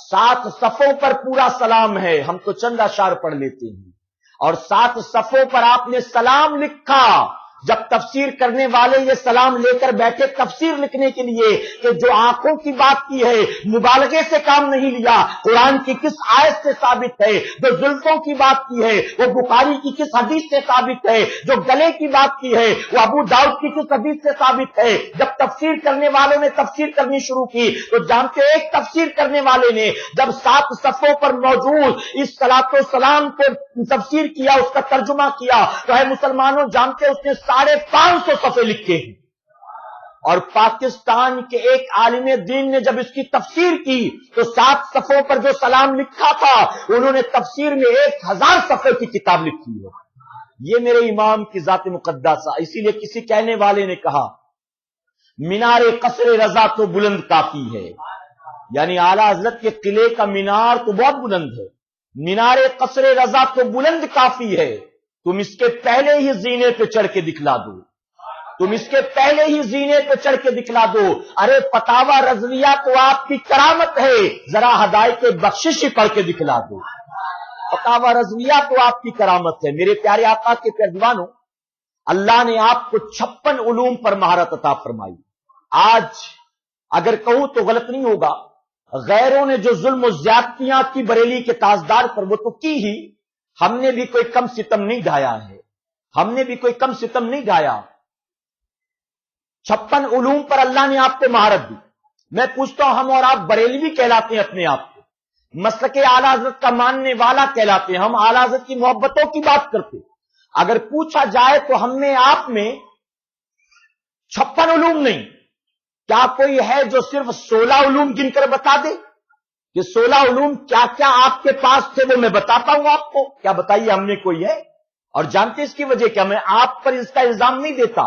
7 सफ़ों पर पूरा सलाम है। हम तो चंद अशार पढ़ लेते हैं, और 7 सफ़ों पर आपने सलाम लिखा। जब तफसीर करने वाले ये सलाम लेकर बैठे तफसीर लिखने के लिए कि जो आंखों की बात की है, मुबालगे से काम नहीं लिया, कुरान की किस आयत से साबित है, जो जुल्फों की बात की है वो बुखारी की किस हदीस से साबित है, जो गले की बात की है वो अबू दाऊद की किस हदीस से साबित है। जब तफसीर करने वालों ने तफसीर करनी शुरू की तो जानते एक तफसीर करने वाले ने जब 7 सफ़ों पर मौजूद इस सलातो सलाम को तफसीर किया, उसका तर्जुमा किया, तो है मुसलमानों जानते उसने 550 सफ़े लिखे हैं। और पाकिस्तान के एक आलिम दीन ने जब इसकी तफसीर की तो 7 सफ़ों पर जो सलाम लिखा था उन्होंने तफसीर में 1000 सफ़े की किताब लिखी है। ये मेरे इमाम की जात मुकद्दसा। इसीलिए किसी कहने वाले ने कहा मीनारे कसरे रजा तो बुलंद काफी है, यानी आला हजरत के किले का मीनार तो बहुत बुलंद है, मीनारे कसरे रजा तो बुलंद काफी है, तुम इसके पहले ही जीने पे चढ़ के दिखला दो, तुम इसके पहले ही जीने पे चढ़ के दिखला दो। अरे फतावा रज़विया तो आपकी करामत है, जरा हदायत बख्शिश ही पढ़ के दिखला दो। फतावा रज़विया तो आपकी करामत है। मेरे प्यारे आका के प्यारेवानों, अल्लाह ने आपको 56 उलूम पर महारत अता फरमाई। आज अगर कहूं तो गलत नहीं होगा, गैरों ने जो जुल्म ज्यादतियां की बरेली के ताजदार पर वो तो की ही, हमने भी कोई कम सितम नहीं ढाया है, हमने भी कोई कम सितम नहीं ढाया। 56 उलूम पर अल्लाह ने आपको महारत दी। मैं पूछता हूं, हम और आप बरेलवी कहलाते हैं अपने आप को, मसलके आला हज़रत का मानने वाला कहलाते हैं, हम आला हज़रत की मोहब्बतों की बात करते। अगर पूछा जाए तो हमने आप में 56 उलूम नहीं, क्या कोई है जो सिर्फ 16 उलूम गिनकर बता दे कि 16 उलूम क्या क्या आपके पास थे, वो मैं बताता हूं आपको। क्या बताइए, हमने कोई है? और जानते इसकी वजह क्या? मैं आप पर इसका इल्जाम नहीं देता,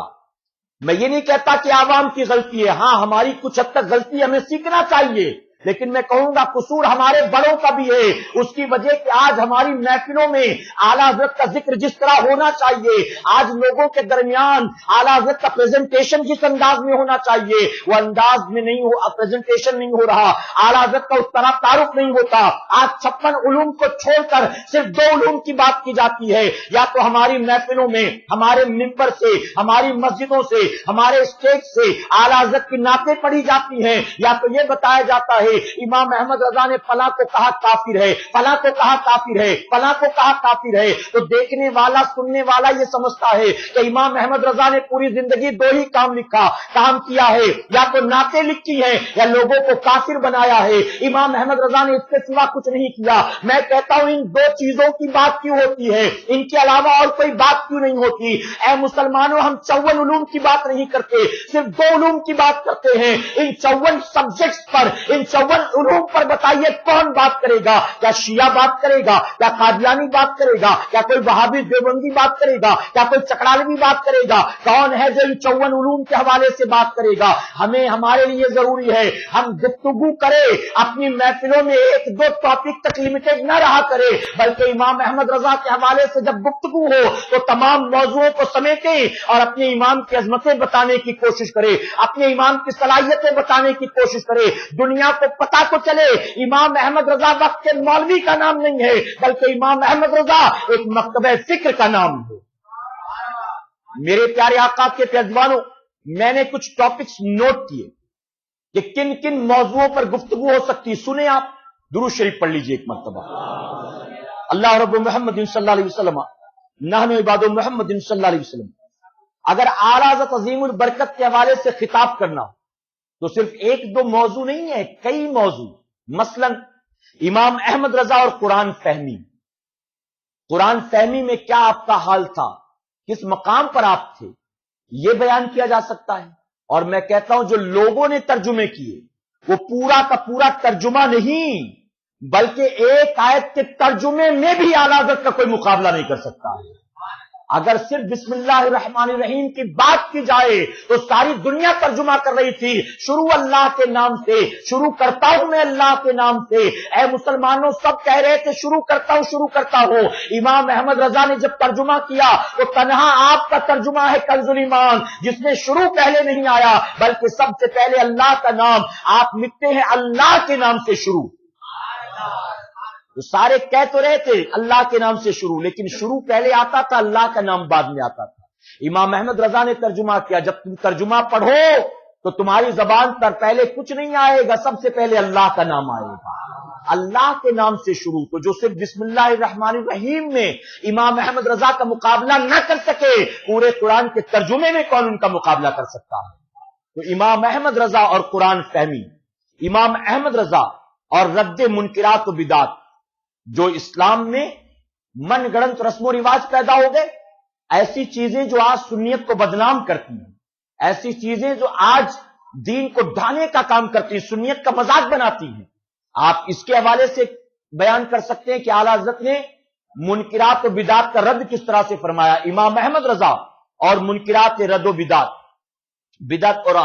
मैं ये नहीं कहता कि आवाम की गलती है, हां हमारी कुछ हद तक गलती, हमें सीखना चाहिए, लेकिन मैं कहूंगा कसूर हमारे बड़ों का भी है। उसकी वजह कि आज हमारी महफिलों में आला हज़रत का जिक्र जिस तरह होना चाहिए, आज लोगों के दरमियान आला हज़रत का प्रेजेंटेशन जिस अंदाज में होना चाहिए वो अंदाज में नहीं हो, प्रेजेंटेशन नहीं हो रहा, आला हज़रत का उस तरह तारुफ नहीं होता। आज 56 उलूम को छोड़कर सिर्फ 2 उलूम की बात की जाती है, या तो हमारी महफिलों में हमारे मिंबर से, हमारी मस्जिदों से, हमारे स्टेज से आला हज़रत की नातें पढ़ी जाती हैं, या तो यह बताया जाता है है, इमाम अहमद रजा ने फला को कहा काफिर है, फला को कहा काफिर है, फला को कहा काफिर है, तो देखने वाला सुनने वाला ये समझता है कि इमाम अहमद रजा ने पूरी जिंदगी दो ही काम किया है, या तो नाते लिखी है या लोगों को काफिर बनाया है। इमाम अहमद रजा ने इसके सिवा कुछ नहीं किया। मैं कहता हूं इन दो चीजों की बात क्यों होती है, इनके अलावा और कोई बात क्यों नहीं होती? ऐ मुसलमानों, हम 54 उलूम की बात नहीं करते, सिर्फ 2 उलूम की बात करते हैं। इन 54 सब्जेक्ट्स पर, इन 54 उलूम पर बताइए कौन बात करेगा? क्या शिया बात करेगा? क्या कादियानी बात करेगा? क्या कोई वहाबी देवबंदी बात करेगा? क्या कोई चकरालवी बात करेगा? कौन है जो इन 54 उलूम के हवाले से बात करेगा? हमें, हमारे लिए जरूरी है हम गुफ्तगू करें, अपनी महफिलों में 1-2 टॉपिक तक लिमिटेड न रहा करे, बल्कि इमाम अहमद रजा के हवाले से जब गुफ्तगू हो तो तमाम मौजूओं को समेटें और अपने इमाम की अजमतें बताने की कोशिश करें, अपने इमाम की सलाहियतें बताने की कोशिश करें। दुनिया को पता तो चले इमाम अहमद रजा वक्त के मौलवी का नाम नहीं है, बल्कि इमाम अहमद रजा एक मकतबे फिक्र का नाम है। मेरे प्यारे आका के फैज़वानों, मैंने कुछ टॉपिक्स नोट किए कि किन किन मौजूओं पर गुफ्तगू हो सकती है। सुने आप, दुरूद शरीफ पढ़ लीजिए एक मरतबा। अल्लाह रब्बु मुहम्मद सल्लल्लाहु अलैहि वसल्लम नहनु इबादु मुहम्मद सल्लल्लाहु अलैहि वसल्लम। अगर आला हज़रत अज़ीमुल बरकत के हवाले से खिताब करना हो तो सिर्फ 1-2 मौजू नहीं है, कई मौजू। मसलन इमाम अहमद रजा और कुरान फहमी। कुरान फहमी में क्या आपका हाल था, किस मकाम पर आप थे, यह बयान किया जा सकता है। और मैं कहता हूं जो लोगों ने तर्जुमे किए वो पूरा का पूरा तर्जुमा नहीं, बल्कि एक आयत के तर्जुमे में भी आला हज़रत का कोई मुकाबला नहीं कर सकता है। अगर सिर्फ बिस्मिल्लाहिर्रहमानिर्रहीम की बात की जाए तो सारी दुनिया तर्जुमा कर रही थी, शुरू अल्लाह के नाम से, शुरू करता हूं मैं अल्लाह के नाम से। ऐ मुसलमानों, सब कह रहे थे शुरू करता हूं। इमाम अहमद रजा ने जब तर्जुमा किया तो तन्हा आपका तर्जुमा है कंजुल ईमान, जिसमें शुरू पहले नहीं आया, बल्कि सबसे पहले अल्लाह का नाम। आप लिखते हैं अल्लाह के नाम से शुरू। तो सारे कह तो रहे थे अल्लाह के नाम से शुरू, लेकिन शुरू पहले आता था, अल्लाह का नाम बाद में आता था। इमाम अहमद रजा ने तर्जुमा किया, जब तुम तर्जुमा पढ़ो तो तुम्हारी जबान पर पहले कुछ नहीं आएगा, सबसे पहले अल्लाह का नाम आएगा, अल्लाह के नाम से शुरू। तो जो सिर्फ बिस्मिल्लाहिर्रहमानिर्रहीम में इमाम अहमद रजा का मुकाबला न कर सके, पूरे कुरान के तर्जुमे में कौन उनका मुकाबला कर सकता है? तो इमाम अहमद रजा और कुरान फहमी, इमाम अहमद रजा और रद्द मुनकिरात व बिदात। जो इस्लाम में मनगढ़ंत रस्मो रिवाज पैदा हो गए, ऐसी चीजें जो आज सुन्नियत को बदनाम करती हैं, ऐसी चीजें जो आज दीन को ढाने का काम करती हैं, सुन्नियत का मजाक बनाती हैं, आप इसके हवाले से बयान कर सकते हैं कि आला हज़रत ने मुनकिरात व बिदात का रद्द किस तरह से फरमाया। इमाम अहमद रजा और मुनकिरात रद्द व बिदात, बिदात और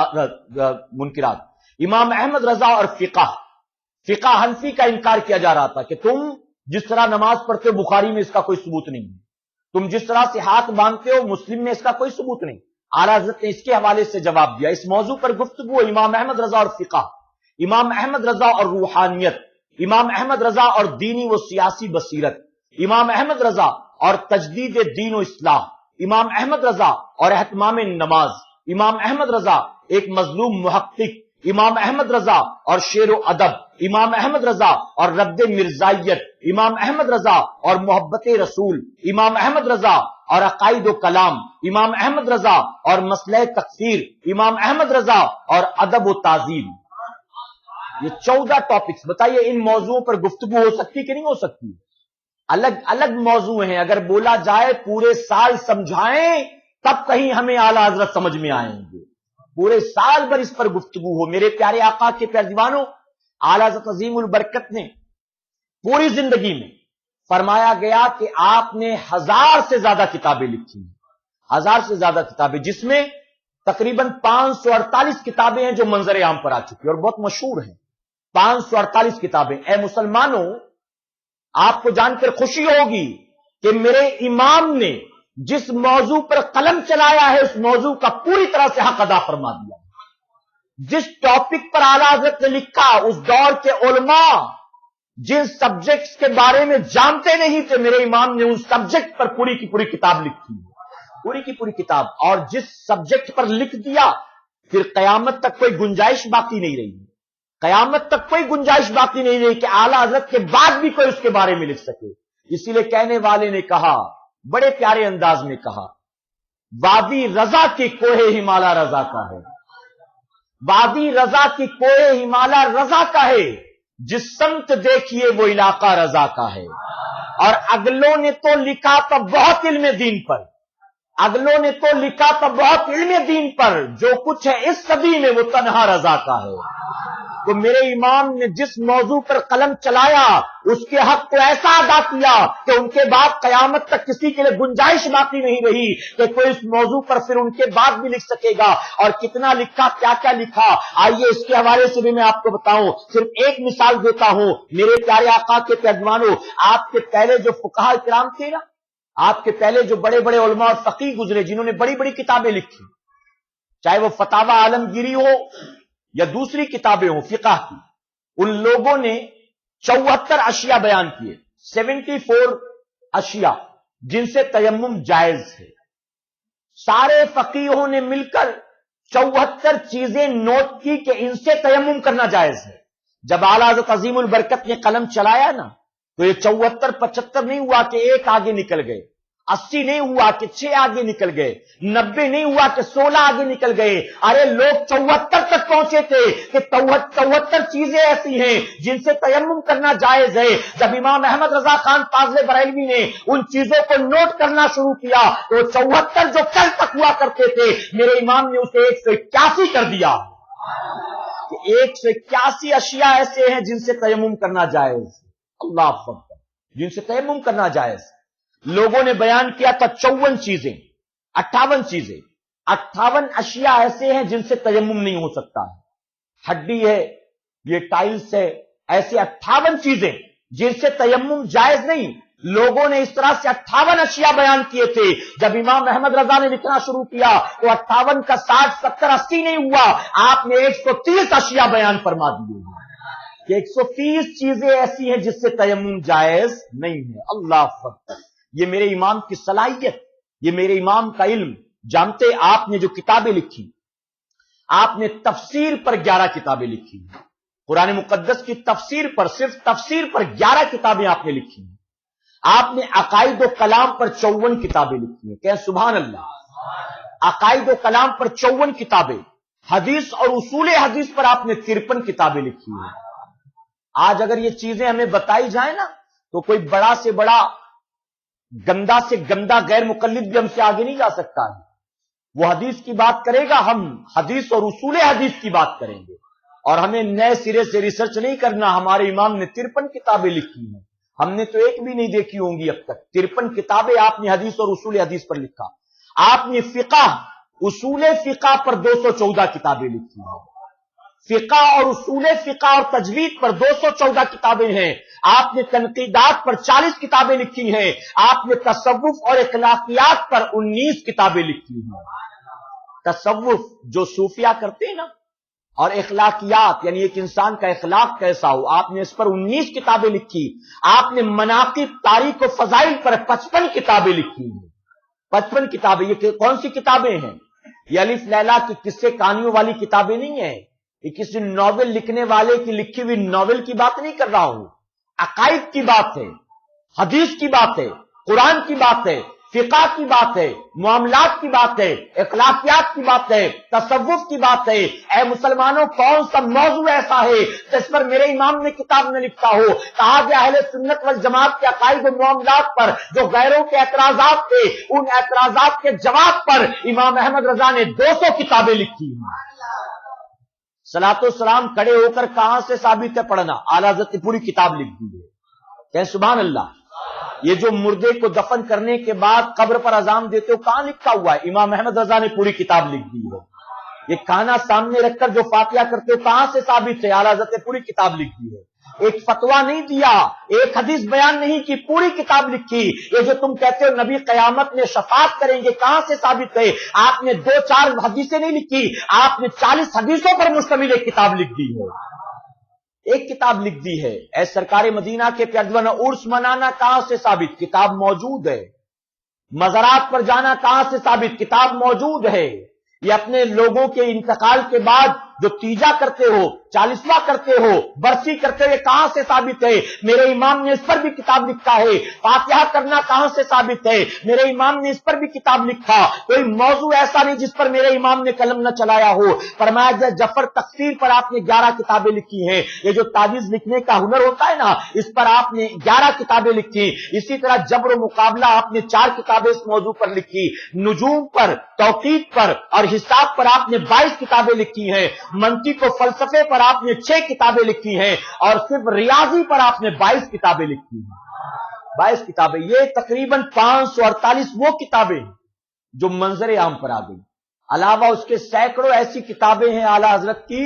मुनकिरात। इमाम अहमद रजा और फिका हनफी का इनकार किया जा रहा था कि तुम जिस तरह नमाज पढ़ते हो बुखारी में इसका कोई सबूत नहीं है, तुम जिस तरह से हाथ बांधते हो मुस्लिम में इसका कोई सबूत नहीं। आला हज़रत ने इसके हवाले से जवाब दिया। इस मौजू पर गुफ्तगू इमाम अहमद रजा और फिका, इमाम अहमद रजा और रूहानियत, इमाम अहमद रजा और दीनी व सियासी बसीरत, इमाम अहमद रजा और तजदीद दीन व इस्लाह, इमाम अहमद रजा और एहतमाम नमाज, इमाम अहमद रजा एक मजलूम मुहक्किक, इमाम अहमद रजा और शेर व अदब, इमाम अहमद रजा और रद्द मिर्जाइयत, इमाम अहमद रजा और मोहब्बत रसूल, इमाम अहमद रजा और अकाइद व कलाम, इमाम अहमद रजा और मसले तकफीर, इमाम अहमद रजा और अदब व ताजीम। ये 14 टॉपिक्स। बताइए इन मौजूओं पर गुफ्तगू हो सकती कि नहीं हो सकती? अलग अलग मौजू हैं, अगर बोला जाए पूरे साल समझाएं तब कहीं हमें आला हज़रत समझ में आएंगे। पूरे साल भर इस पर गुफ्तगू हो। मेरे प्यारे आका के प्यारे दीवानों, आला हज़रत अज़ीमुल बरकत ने पूरी जिंदगी में फरमाया गया कि आपने 1000 से ज्यादा किताबें लिखी हैं, 1000 से ज्यादा किताबें, जिसमें तकरीबन 548 किताबें हैं जो मंजर आम पर आ चुकी और बहुत मशहूर हैं। 548 किताबें। ऐ मुसलमानों, आपको जानकर खुशी होगी कि मेरे इमाम ने जिस मौजू पर कलम चलाया है उस मौजू का पूरी तरह से हक अदा फरमा दिया। जिस टॉपिक पर आला हज़रत ने लिखा, उस दौर के उलमा जिन सब्जेक्ट्स के बारे में जानते नहीं थे, मेरे इमाम ने उन सब्जेक्ट पर पूरी की पूरी किताब लिखी, पूरी की पूरी किताब। और जिस सब्जेक्ट पर लिख दिया फिर कयामत तक कोई गुंजाइश बाकी नहीं रही। قیامت تک کوئی گنجائش باقی نہیں رہی کہ اعلی حضرت کے بعد بھی کوئی اس کے بارے میں لکھ سکے. اسی لیے کہنے والے نے کہا, بڑے پیارے انداز میں کہا, وادی رضا کی کوہ ہمالا رضا کا ہے, وادی رضا کی کوہ ہمالا رضا کا ہے, جس سمت دیکھیے وہ علاقہ رضا کا ہے. اور اگلوں نے تو لکھا تھا بہت علم دین پر, اگلوں نے تو لکھا تھا بہت علم دین پر, جو کچھ ہے اس صدی میں وہ تنہا رضا کا ہے. تو میرے امام نے جس موضوع پر قلم چلایا اس کے حق کو ایسا ادا کیا کہ ان کے بعد قیامت تک کسی کے لیے گنجائش باقی نہیں رہی کہ کوئی اس موضوع پر پھر ان کے بعد بھی لکھ سکے گا. اور کتنا لکھا, کیا کیا لکھا, آئیے اس کے حوالے سے بھی میں آپ کو بتاؤں. صرف ایک مثال دیتا ہوں. میرے پیارے آقا کے پیروانوں, آپ کے پہلے جو فقہاء کرام تھے نا, آپ کے پہلے جو بڑے بڑے علماء اور فقیہ گزرے جنہوں نے بڑی بڑی کتابیں لکھی, چاہے وہ فتاوی عالمگیری ہو یا دوسری کتابیں ہوں فقہ کی, ان لوگوں نے 74 اشیاء بیان کیے, 74 اشیاء جن سے تیمم جائز ہے. سارے فقیہوں نے مل کر 74 چیزیں نوٹ کی کہ ان سے تیمم کرنا جائز ہے. جب اعلی حضرت عظیم البرکت نے قلم چلایا نا, تو یہ 74 75 نہیں ہوا کہ ایک آگے نکل گئے, 80 نہیں ہوا کہ 6 آگے نکل گئے, 90 نہیں ہوا کہ 16 آگے نکل گئے. ارے لوگ 74 تک پہنچے تھے کہ 74 چیزیں ایسی ہیں جن سے تیمم کرنا جائز ہے. جب امام احمد رضا خان فاضل بریلوی نے ان چیزوں کو نوٹ کرنا شروع کیا تو 74 جو کل تک ہوا کرتے تھے, میرے امام نے اسے 181 کر دیا کہ 181 اشیاء ایسے ہیں جن سے تیمم کرنا جائز. اللہ اکبر, جن سے تیمم کرنا جائز. لوگوں نے بیان کیا تھا 54 چیزیں, 58 چیزیں, 58 اشیاء ایسے ہیں جن سے تیمم نہیں ہو سکتا ہے. ہڈی ہے, یہ ٹائلز ہے, ایسے 58 چیزیں جن سے تیمم جائز نہیں. لوگوں نے اس طرح سے 58 اشیاء بیان کیے تھے. جب امام احمد رضا نے لکھنا شروع کیا تو 58 کا 60 70 80 نہیں ہوا, آپ نے 130 اشیاء بیان فرما دیے کہ 130 چیزیں ایسی ہیں جس سے تیمم جائز نہیں ہے. اللہ اکبر, یہ میرے امام کی صلاحیت, یہ میرے امام کا علم. جانتے آپ نے جو کتابیں لکھی, آپ نے تفسیر پر 11 کتابیں لکھی, قرآن مقدس کی تفسیر پر, صرف تفسیر پر 11 کتابیں آپ نے لکھی. آپ نے عقائد و کلام پر 54 کتابیں لکھی ہیں. کہ سبحان اللہ, عقائد و کلام پر 54 کتابیں, حدیث اور اصول حدیث پر آپ نے 53 کتابیں لکھی ہیں. آج اگر یہ چیزیں ہمیں بتائی جائیں نا تو کوئی بڑا سے بڑا گندا سے گندا غیر مقلد بھی ہم سے آگے نہیں جا سکتا ہے. وہ حدیث کی بات کرے گا, ہم حدیث اور اصول حدیث کی بات کریں گے. اور ہمیں نئے سرے سے ریسرچ نہیں کرنا. ہمارے امام نے 53 کتابیں لکھی ہیں, ہم نے تو ایک بھی نہیں دیکھی ہوں گی اب تک. 53 کتابیں آپ نے حدیث اور اصول حدیث پر لکھا. آپ نے فقہ, اصول فقہ پر 214 کتابیں لکھی ہیں. فقہ اور اصول فقہ اور تجوید پر 214 کتابیں ہیں. آپ نے تنقیدات پر 40 کتابیں لکھی ہیں. آپ نے تصوف اور اخلاقیات پر 19 کتابیں لکھی ہیں. تصوف جو صوفیہ کرتے ہیں نا, اور اخلاقیات یعنی ایک انسان کا اخلاق کیسا ہو, آپ نے اس پر 19 کتابیں لکھی. آپ نے مناقب, تاریخ و فضائل پر 55 کتابیں لکھی ہیں. 55 کتابیں. یہ کون سی کتابیں ہیں؟ یہ الف لیلا کی قصے کہانیوں والی کتابیں نہیں ہیں. یہ کسی ناول لکھنے والے کی لکھی ہوئی ناول کی بات نہیں کر رہا ہوں. عقائد کی بات ہے, حدیث کی بات ہے, قرآن کی بات ہے, فقہ کی بات ہے, معاملات کی بات ہے, اخلاقیات کی بات ہے, تصوف کی بات ہے. اے مسلمانوں, کون سا موضوع ایسا ہے جس پر میرے امام نے کتاب نہ لکھا ہو؟ کہا کہ اہل سنت والجماعت کے عقائد و معاملات پر جو غیروں کے اعتراضات تھے, ان اعتراضات کے جواب پر امام احمد رضا نے 200 کتابیں لکھی ہیں. صلاۃ و سلام کھڑے ہو کر کہاں سے ثابت ہے پڑھنا؟ اعلی حضرت نے پوری کتاب لکھ دی ہے. کہ سبحان اللہ. یہ جو مردے کو دفن کرنے کے بعد قبر پر اذان دیتے ہو, کہاں لکھا ہوا ہے؟ امام احمد رضا نے پوری کتاب لکھ دی ہے. یہ کھانا سامنے رکھ کر جو فاتحہ کرتے ہو, کہاں سے ثابت ہے؟ اعلی حضرت نے پوری کتاب لکھ دی ہے. ایک فتویٰ نہیں دیا, ایک حدیث بیان نہیں کی, پوری کتاب لکھی. یہ جو تم کہتے ہو نبی قیامت میں شفاعت کریں گے, کہاں سے ثابت ہے؟ آپ نے 2-4 حدیثیں نہیں لکھی, آپ نے 40 حدیثوں پر مشتمل ایک کتاب لکھ دی ہے. ایک کتاب لکھ دی ہے. اے سرکار مدینہ کے پیادوانہ, عرس منانا کہاں سے ثابت؟ کتاب موجود ہے. مزارات پر جانا کہاں سے ثابت؟ کتاب موجود ہے. یہ اپنے لوگوں کے انتقال کے بعد जो तीजा करते हो, 40वां करते हो, बरसी करते हो, ये कहां से साबित है? मेरे इमाम ने इस पर भी किताब लिखा है। फातिहा करना कहां से साबित है? मेरे इमाम ने इस पर भी किताब लिखा। कोई मौजू ऐसा नहीं जिस पर मेरे इमाम ने कलम न चलाया हो। फरमाया जफर तकसीर पर आपने 11 किताबें लिखी हैं। ये जो तावीज लिखने का हुनर होता है ना, इस पर आपने 11 किताबें लिखी। इसी तरह जबर मुकाबला आपने 4 किताबें इस मौजू पर लिखी। नुजूम पर, तौकीद पर और हिसाब पर आपने 22 किताबें लिखी हैं। मंतिक और फलसफे पर आपने 6 किताबें लिखी हैं और सिर्फ रियाजी पर आपने 22 किताबें लिखी हैं। 22 किताबें, ये तकरीबन 548 वो किताबें जो मंजर आम पर आ गई। अलावा उसके सैकड़ों ऐसी किताबें हैं आला हजरत की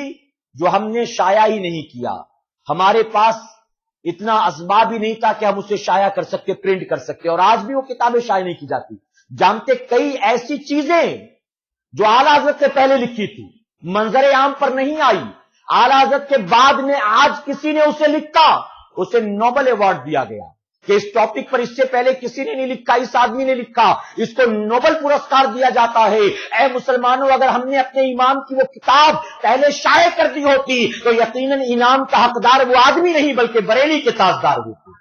जो हमने शाया ही नहीं किया। हमारे पास इतना असबाब ही नहीं था कि हम उसे शाया कर सकते, प्रिंट कर सकते, और आज भी वो किताबें शाया नहीं की जाती। जानते कई ऐसी चीजें जो आला हजरत से पहले लिखी थी, मंजर आम पर नहीं आई, आला हजरत के बाद में आज किसी ने उसे लिखा, उसे नोबेल अवार्ड दिया गया कि इस टॉपिक पर इससे पहले किसी ने नहीं लिखा, इस आदमी ने लिखा, इसको नोबेल पुरस्कार दिया जाता है। ऐ मुसलमानों, अगर हमने अपने इमाम की वो किताब पहले शाये कर दी होती तो यकीनन इनाम का हकदार वो आदमी नहीं बल्कि बरेली के ताजदार होते,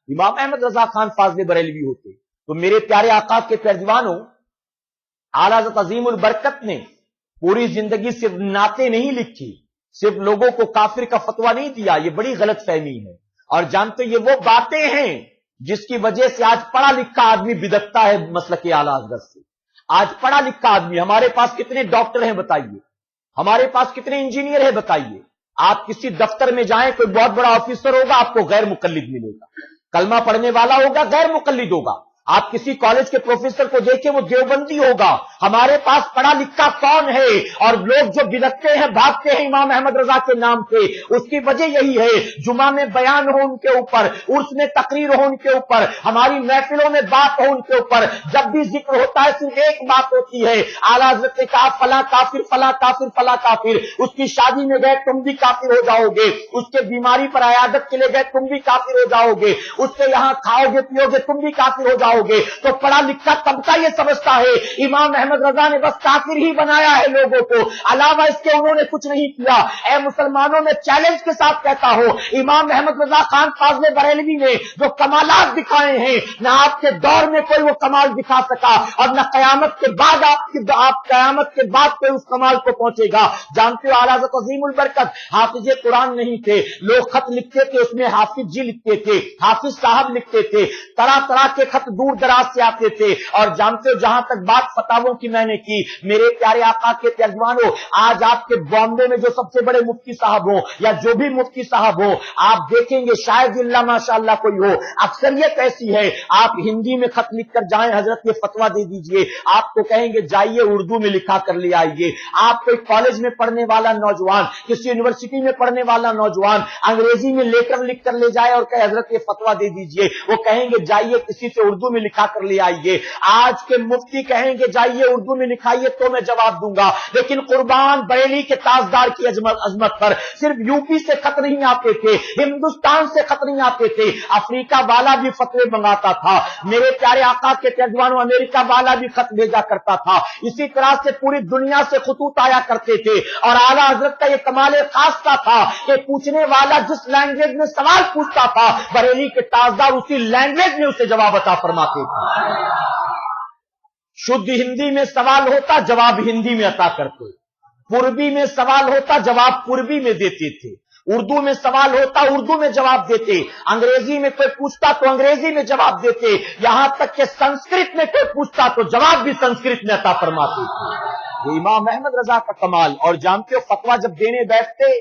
इमाम अहमद रजा खान फाजले बरेलवी होते। तो मेरे प्यारे आका के पैरदीवानों, आला हज़रत अज़ीमुल बरकत ने पूरी जिंदगी सिर्फ नाते नहीं लिखी, सिर्फ लोगों को काफिर का फतवा नहीं दिया। ये बड़ी गलत फहमी है। और जानते ये वो बातें हैं जिसकी वजह से आज पढ़ा लिखा आदमी बिदकता है मसलक आला हज़रत से। आज पढ़ा लिखा आदमी, हमारे पास कितने डॉक्टर हैं बताइए, हमारे पास कितने इंजीनियर हैं बताइए। आप किसी दफ्तर में जाएं, कोई बहुत बड़ा ऑफिसर होगा, आपको गैर मुकल्लिद मिलेगा। कलमा पढ़ने वाला होगा, गैर मुकल्लिद होगा। आप किसी कॉलेज के प्रोफेसर को देखें, वो देवबंदी होगा। हमारे पास पढ़ा लिखा कौन है? और लोग जो बिदकते हैं, भागते हैं इमाम अहमद रजा के नाम पे, उसकी वजह यही है, जुमा में बयान हो उनके ऊपर, उर्स में तकरीर हो उनके ऊपर, हमारी महफिलों में बात हो उनके ऊपर। जब भी जिक्र होता है सिर्फ एक बात होती है, आला हज़रत ने कहा फला काफिर, फला काफिर, फला काफिर। उसकी शादी में गए तुम भी काफिर हो जाओगे, उसके बीमारी पर अयादत के लिए गए तुम भी काफिर हो जाओगे, उसके यहां खाओगे पियोगे तुम भी काफिर हो जाओगे। तो पढ़ा लिखा तबका ये समझता है इमाम अहमद रजा ने बस काफिर ही बनाया है लोगों को, अलावा इसके उन्होंने कुछ नहीं किया। ऐ मुसलमानों, में चैलेंज के साथ कहता हूं, इमाम अहमद रजा खान फाजले बरेलवी ने जो कमालात दिखाए हैं, न आपके दौर में कोई वो कमाल दिखा सका और न कयामत के बाद आप कयामत के बाद कोई उस कमाल को पहुंचेगा। जानते हो आला हज़रत अज़ीमुल बरकत हाफिज कुरान नहीं थे, लोग खत लिखते थे उसमें हाफिज जी लिखते थे, हाफिज साहब लिखते थे, तरह तरह के खत दूर दराज से आते थे। और जानते हो, जहां तक बात फतावों की मैंने की, मेरे प्यारे आका के पैरदीवानों, आज आपके बॉम्बे में जो सबसे बड़े मुफ्ती साहब हो या जो भी मुफ्ती साहब हो, आप देखेंगे शायद इल्ला माशाअल्लाह कोई हो, अक्सरियत ऐसी है, आप हिंदी में खत लिखकर जाएं, हजरत ये फतवा दे दीजिए, आपको कहेंगे जाइए उर्दू में लिखा कर ले आइए। आप कोई कॉलेज में पढ़ने वाला नौजवान, किसी यूनिवर्सिटी में पढ़ने वाला नौजवान अंग्रेजी में लेटर लिख कर ले जाए और कहे हजरत ये फतवा दे दीजिए, वो कहेंगे जाइए किसी से उर्दू में लिखा कर ले आइए। आज के मुफ्ती कहेंगे जाइए उर्दू में लिखाइए तो मैं जवाब दूंगा, लेकिन कुर्बान बरेली के ताजदार की अजमत पर सिर्फ यूपी से खत नहीं आते थे, हिंदुस्तान से खत नहीं आते थे, अफ्रीका वाला भी फतवे मंगाता था। मेरे प्यारे आका के पैरदीवानों, अमेरिका वाला भी खत भेजा करता था। इसी तरह से पूरी दुनिया से खतूत आया करते थे। और आला हजरत का यह कमाल खास था कि पूछने वाला जिस लैंग्वेज में सवाल पूछता था, बरेली के ताजदार उसी लैंग्वेज में उसे जवाब अता फरमाते थे। शुद्ध हिंदी में सवाल होता, जवाब हिंदी में अता करते, पूर्वी में सवाल होता, जवाब पूर्वी में देते थे, उर्दू में सवाल होता, उर्दू में जवाब देते, अंग्रेजी में कोई पूछता तो अंग्रेजी में जवाब देते, यहां तक कि संस्कृत में कोई पूछता तो जवाब भी संस्कृत में अता फरमाते थे। ये इमाम अहमद रजा का कमाल। और जानते हो, फतवा जब देने बैठते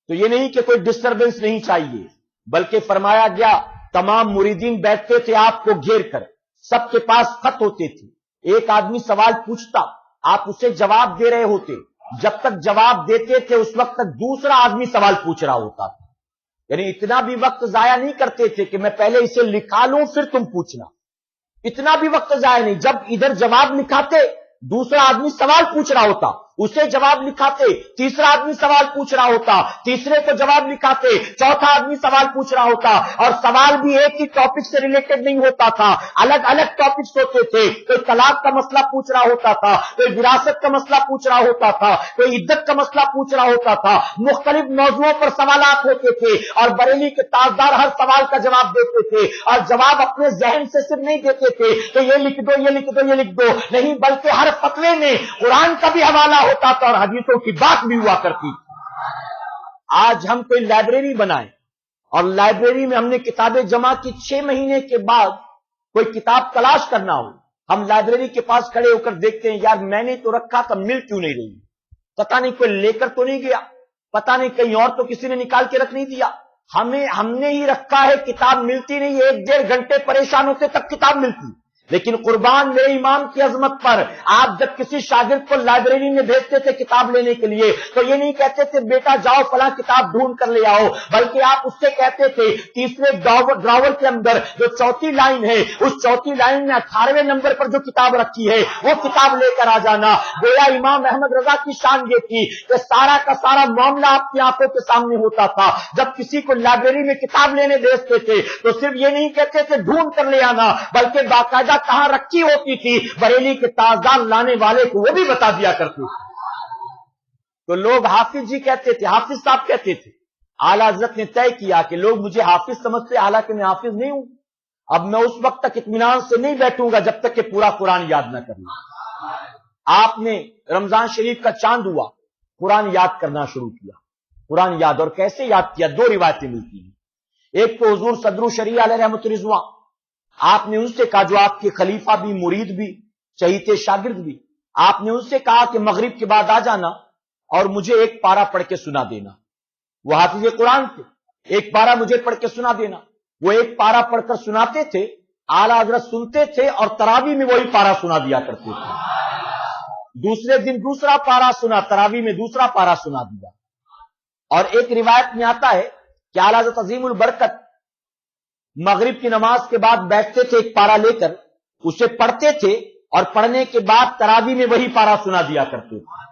तो ये नहीं कि कोई डिस्टर्बेंस नहीं चाहिए, बल्कि फरमाया गया तमाम मुरीदीन बैठते थे आपको घेर कर, सबके पास खत होते थे, एक आदमी सवाल पूछता, आप उसे जवाब दे रहे होते, जब तक जवाब देते थे उस वक्त तक दूसरा आदमी सवाल पूछ रहा होता था। यानी इतना भी वक्त जाया नहीं करते थे कि मैं पहले इसे लिखा लूं फिर तुम पूछना, इतना भी वक्त जाया नहीं। जब इधर जवाब लिखाते दूसरा आदमी सवाल पूछ रहा होता, اسے جواب لکھاتے، تیسرا آدمی سوال پوچھ رہا ہوتا، تیسرے کو جواب لکھاتے، چوتھا آدمی سوال پوچھ رہا ہوتا، اور سوال بھی ایک ہی ٹاپک سے ریلیٹڈ نہیں ہوتا تھا، الگ الگ ٹاپکس ہوتے تھے۔ کوئی طلاق کا مسئلہ پوچھ رہا ہوتا تھا، کوئی وراثت کا مسئلہ پوچھ رہا ہوتا تھا، کوئی عدت کا مسئلہ پوچھ رہا ہوتا تھا، مختلف موضوعوں پر سوالات ہوتے تھے، اور بریلی کے تاجدار ہر سوال کا جواب دیتے تھے، اور جواب اپنے ذہن سے صرف نہیں دیتے تھے کہ یہ لکھ دو، یہ لکھ دو، یہ لکھ دو، نہیں، بلکہ ہر فتوے میں قرآن کا بھی حوالہ ہوتا تھا اور حدیثوں کی بات بھی ہوا کرتی تھی۔ آج ہم کوئی لائبریری بنائیں اور لائبریری میں ہم نے کتابیں جمع کی، 6 مہینے کے بعد کوئی کتاب تلاش کرنا ہو، ہم لائبریری کے پاس کھڑے ہو کر دیکھتے ہیں، یار میں نے تو رکھا تھا، مل کیوں نہیں رہی؟ پتہ نہیں کوئی لے کر تو نہیں گیا، پتہ نہیں کہیں اور تو کسی نے نکال کے رکھ نہیں دیا، ہم نے ہی رکھا ہے، کتاب ملتی نہیں، 1-1.5 گھنٹے پریشان ہوتے تب کتاب ملتی۔ لیکن قربان میرے امام کی عظمت پر، آپ جب کسی شاگرد کو لائبریری میں بھیجتے تھے کتاب لینے کے لیے تو یہ نہیں کہتے تھے بیٹا جاؤ فلاں کتاب ڈھونڈ کر لے آؤ، بلکہ آپ اس سے کہتے تھے تیسرے ڈراور کے اندر جو چوتھی لائن ہے، اس چوتھی لائن میں 18ویں نمبر پر جو کتاب رکھی ہے وہ کتاب لے کر آ جانا۔ گویا امام احمد رضا کی شان یہ تھی کہ سارا کا سارا معاملہ آپ کی آنکھوں کے سامنے ہوتا تھا۔ جب کسی کو لائبریری میں کتاب لینے بھیجتے تھے تو صرف یہ نہیں کہتے تھے ڈھونڈ کر لے آنا، بلکہ باقاعدہ کہاں رکھی ہوتی تھی، بریلی کے تاجدار لانے والے کو وہ بھی بتا دیا کرتے تھے۔ تو لوگ حافظ جی کہتے تھے، حافظ صاحب کہتے تھے، اعلیٰ حضرت نے طے کیا کہ لوگ مجھے حافظ سمجھتے، حالانکہ میں حافظ نہیں ہوں، اب میں اس وقت تک اطمینان سے نہیں بیٹھوں گا جب تک کہ پورا قرآن یاد نہ کر لوں۔ آپ نے رمضان شریف کا چاند ہوا، قرآن یاد کرنا شروع کیا، قرآن یاد، اور کیسے یاد کیا؟ 2 روایتیں ملتی ہیں، ایک تو حضور صدر الشریعہ علیہ رحمۃ رضوان، آپ نے ان سے کہا جو آپ کے خلیفہ بھی، مرید بھی، چہیتے شاگرد بھی، آپ نے ان سے کہا کہ مغرب کے بعد آ جانا اور مجھے ایک پارہ پڑھ کے سنا دینا۔ وہ حافظ قرآن تھے، ایک پارہ مجھے پڑھ کے سنا دینا۔ وہ ایک پارہ پڑھ کر سناتے تھے، اعلیٰ حضرت سنتے تھے اور تراویح میں وہی پارہ سنا دیا کرتے تھے۔ دوسرے دن دوسرا پارہ سنا، تراویح میں دوسرا پارہ سنا دیا۔ اور ایک روایت میں آتا ہے کہ اعلیٰ حضرت عظیم البرکت مغرب کی نماز کے بعد بیٹھتے تھے، ایک پارہ لے کر اسے پڑھتے تھے، اور پڑھنے کے بعد تراویح میں وہی پارہ سنا دیا کرتے تھے۔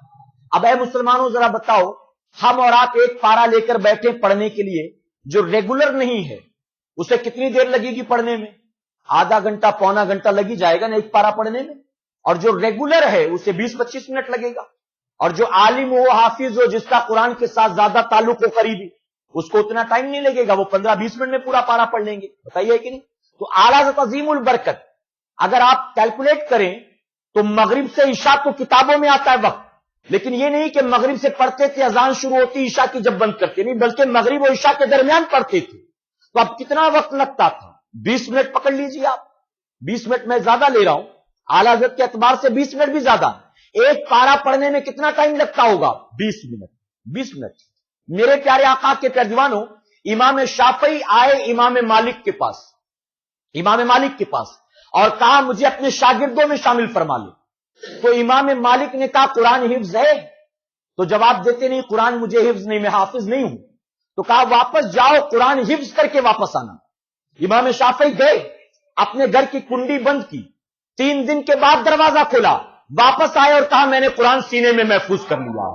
اب اے مسلمانوں ذرا بتاؤ، ہم اور آپ ایک پارہ لے کر بیٹھے پڑھنے کے لیے جو ریگولر نہیں ہے، اسے کتنی دیر لگے گی پڑھنے میں؟ آدھا گھنٹہ، پونا گھنٹہ لگی جائے گا نا ایک پارہ پڑھنے میں، اور جو ریگولر ہے اسے 20-25 منٹ لگے گا، اور جو عالم ہو، حافظ ہو، جس کا قرآن کے ساتھ زیادہ تعلق ہو، قریبی، اس کو اتنا ٹائم نہیں لگے گا، وہ 15-20 منٹ میں پورا پارہ پڑھ لیں گے۔ بتائیے کہ نہیں؟ تو اعلیٰ حضرت عظیم البرکت، اگر آپ کیلکولیٹ کریں تو مغرب سے عشاء تو کتابوں میں آتا ہے وقت، لیکن یہ نہیں کہ مغرب سے پڑھتے تھے، اذان شروع ہوتی عشاء کی جب بند کرتے، نہیں، بلکہ مغرب اور عشاء کے درمیان پڑھتے تھے۔ تو اب کتنا وقت لگتا تھا؟ 20 منٹ پکڑ لیجیے آپ، 20 منٹ میں زیادہ لے رہا ہوں، اعلیٰ حضرت کے اعتبار سے 20 منٹ بھی زیادہ۔ ایک پارہ پڑھنے میں کتنا ٹائم لگتا ہوگا؟ 20 منٹ۔ 20 منٹ۔ میرے پیارے آقا کے پیروانوں، امام شافعی آئے امام مالک کے پاس، امام مالک کے پاس، اور کہا مجھے اپنے شاگردوں میں شامل فرما لو۔ تو امام مالک نے کہا قرآن حفظ ہے؟ تو جواب دیتے نہیں، قرآن مجھے حفظ نہیں، میں حافظ نہیں ہوں۔ تو کہا واپس جاؤ، قرآن حفظ کر کے واپس آنا۔ امام شافعی گئے، اپنے گھر کی کنڈی بند کی، 3 دن کے بعد دروازہ کھولا، واپس آئے اور کہا میں نے قرآن سینے میں محفوظ کر لیا۔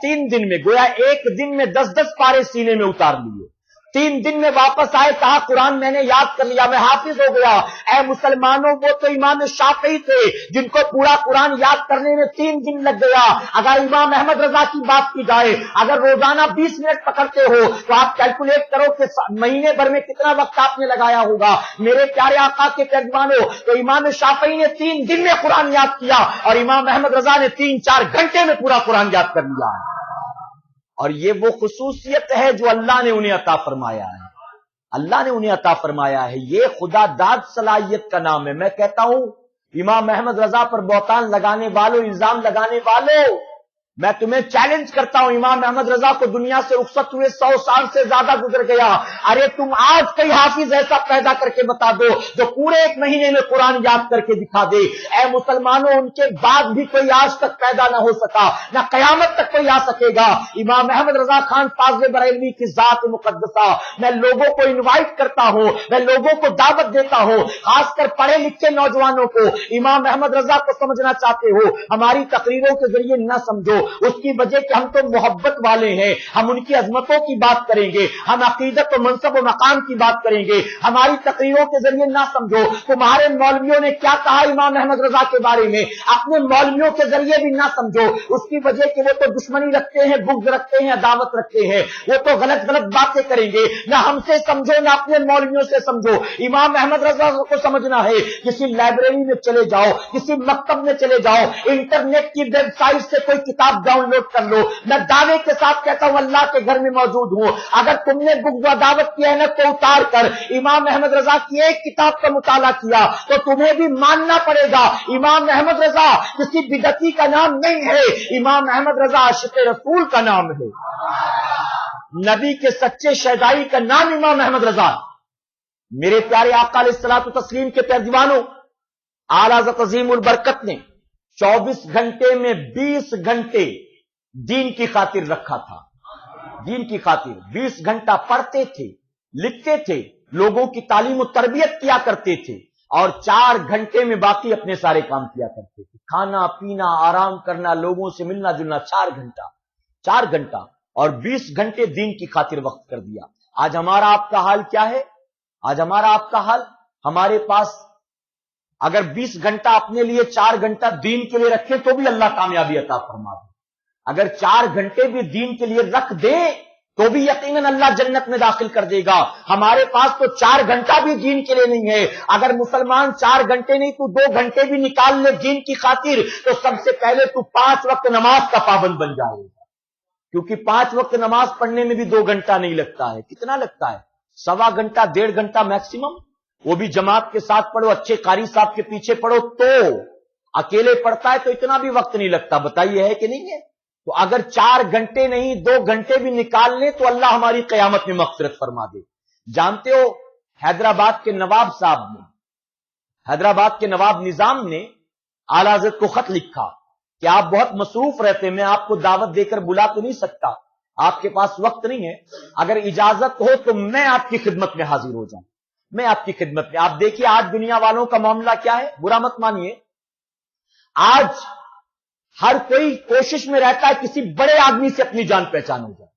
3 دن میں، گویا ایک دن میں 10-10 پارے سینے میں اتار لیے۔ 3 دن میں واپس آئے، کہا قرآن میں نے یاد کر لیا، میں حافظ ہو گیا۔ اے مسلمانوں، وہ تو امام شافعی تھے جن کو پورا قرآن یاد کرنے میں 3 دن لگ گیا۔ اگر امام احمد رضا کی بات کی جائے، اگر روزانہ 20 منٹ پکڑتے ہو تو آپ کیلکولیٹ کرو کہ مہینے بھر میں کتنا وقت آپ نے لگایا ہوگا۔ میرے پیارے آقا کے پیروانوں، تو امام شافعی نے 3 دن میں قرآن یاد کیا، اور امام احمد رضا نے 3-4 گھنٹے میں پورا قرآن یاد کر لیا۔ اور یہ وہ خصوصیت ہے جو اللہ نے انہیں عطا فرمایا ہے، اللہ نے انہیں عطا فرمایا ہے، یہ خدا داد صلاحیت کا نام ہے۔ میں کہتا ہوں امام احمد رضا پر بہتان لگانے والوں، الزام لگانے والوں، मैं तुम्हें चैलेंज करता हूं, इमाम अहमद रजा को दुनिया से रुखसत हुए 100 साल से ज्यादा गुजर गया। अरे तुम आज कोई हाफिज ऐसा पैदा करके बता दो जो पूरे 1 महीने में कुरान याद करके दिखा दे। ऐ मुसलमानों, उनके बाद भी कोई आज तक पैदा ना हो सका, ना कयामत तक कोई आ सकेगा। इमाम अहमद रजा खान फाज़ले बरेलवी की जात मुकद्दसा, मैं लोगों को इन्वाइट करता हूं, मैं लोगों को दावत देता हूं, खासकर पढ़े लिखे नौजवानों को। इमाम अहमद रजा को समझना चाहते हो, हमारी तकरीरों के जरिए न समझो, उसकी वजह कि हम तो मोहब्बत वाले हैं, हम उनकी अजमतों की बात करेंगे, हम अकीदत और मनसब और मकाम की बात करेंगे। हमारी तकरीरों के जरिए ना समझो तुम्हारे मौलवियों ने क्या कहा इमाम अहमद रजा के बारे में, अपने मौलवियों के जरिए भी ना समझो, उसकी वजह कि वो तो दुश्मनी रखते हैं, बुग़्ज़ रखते हैं, दावत रखते हैं, वो तो गलत गलत बातें करेंगे। ना हमसे समझो, ना अपने मौलवियों से समझो। इमाम अहमद रजा को समझना है, किसी लाइब्रेरी में चले जाओ, किसी मकतब में चले जाओ, इंटरनेट की वेबसाइट से कोई किताब डाउनलोड कर लो। मैं दावे के साथ कहता हूं, अल्लाह के घर में मौजूद हूं, अगर तुमने बुग़्ज़ व दावत की ऐनक को उतार कर इमाम अहमद रजा की एक किताब का मुताला किया तो तुम्हें भी मानना पड़ेगा इमाम अहमद रजा किसी बिदती का नाम नहीं है, इमाम अहमद रजा आशिक़ रसूल का नाम है, नबी के सच्चे शहदाई का नाम इमाम अहमद रजा। मेरे प्यारे आका अलैहिस्सलातु तस्लीम के प्यारे दीवानों, आला हज़रत अज़ीमुल बरकत ने 24 घंटे में 20 घंटे दीन की खातिर रखा था। दीन की खातिर 20 घंटा पढ़ते थे, लिखते थे, लोगों की तालीम और तरबियत किया करते थे, और 4 घंटे में बाकी अपने सारे काम किया करते थे। खाना पीना, आराम करना, लोगों से मिलना जुलना, 4 घंटा और 20 घंटे दीन की खातिर वक्त कर दिया। आज हमारा आपका हाल क्या है? आज हमारा आपका हाल, हमारे पास अगर 20 घंटा अपने लिए 4 घंटा दीन के लिए रखें तो भी अल्लाह कामयाबी अता फरमा दे। अगर 4 घंटे भी दीन के लिए रख दे तो भी यकीनन अल्लाह जन्नत में दाखिल कर देगा। हमारे पास तो 4 घंटा भी दीन के लिए नहीं है। अगर मुसलमान 4 घंटे नहीं तो 2 घंटे भी निकाल ले दीन की खातिर, तो सबसे पहले तू 5 वक्त नमाज का पाबंद बन जाएगा, क्योंकि 5 वक्त नमाज पढ़ने में भी 2 घंटा नहीं लगता है। कितना लगता है? 1.25 घंटा, 1.5 घंटा मैक्सिमम, वो भी जमात के साथ पढ़ो, अच्छे कारी साहब के पीछे पढ़ो तो। अकेले पढ़ता है तो इतना भी वक्त नहीं लगता। बताइए है कि नहीं है? तो अगर 4 घंटे नहीं 2 घंटे भी निकाल ले तो अल्लाह हमारी कयामत में मग़फ़िरत फरमा दे। जानते हो, हैदराबाद के नवाब साहब ने, हैदराबाद के नवाब निजाम ने आला हज़रत को खत लिखा कि आप बहुत मसरूफ रहते हैं, मैं आपको दावत देकर बुला तो नहीं सकता, आपके पास वक्त नहीं है, अगर इजाजत हो तो मैं आपकी खिदमत में हाजिर हो जाऊं, मैं आपकी खिदमत में। आप देखिए आज दुनिया वालों का मामला क्या है, बुरा मत मानिए। आज हर कोई कोशिश में रहता है किसी बड़े आदमी से अपनी जान पहचान हो जाए,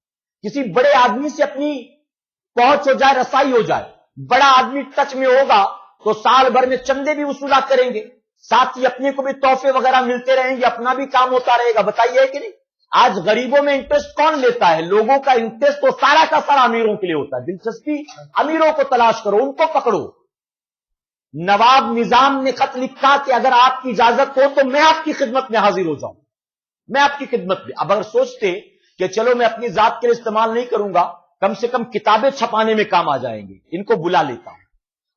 किसी बड़े आदमी से अपनी पहुंच हो जाए, रसाई हो जाए। बड़ा आदमी टच में होगा तो साल भर में चंदे भी वसूला करेंगे, साथ ही अपने को भी तोहफे वगैरह मिलते रहेंगे, अपना भी काम होता रहेगा। बताइए कि नहीं? आज गरीबों में इंटरेस्ट कौन लेता है? लोगों का इंटरेस्ट तो सारा का सारा अमीरों के लिए होता है। दिलचस्पी अमीरों को तलाश करो, उनको पकड़ो। नवाब निजाम ने खत लिखा कि अगर आपकी इजाजत हो तो मैं आपकी खिदमत में हाजिर हो जाऊं, मैं आपकी खिदमत में। अब अगर सोचते कि चलो मैं अपनी जात के लिए इस्तेमाल नहीं करूंगा, कम से कम किताबें छपाने में काम आ जाएंगे, इनको बुला लेता हूं,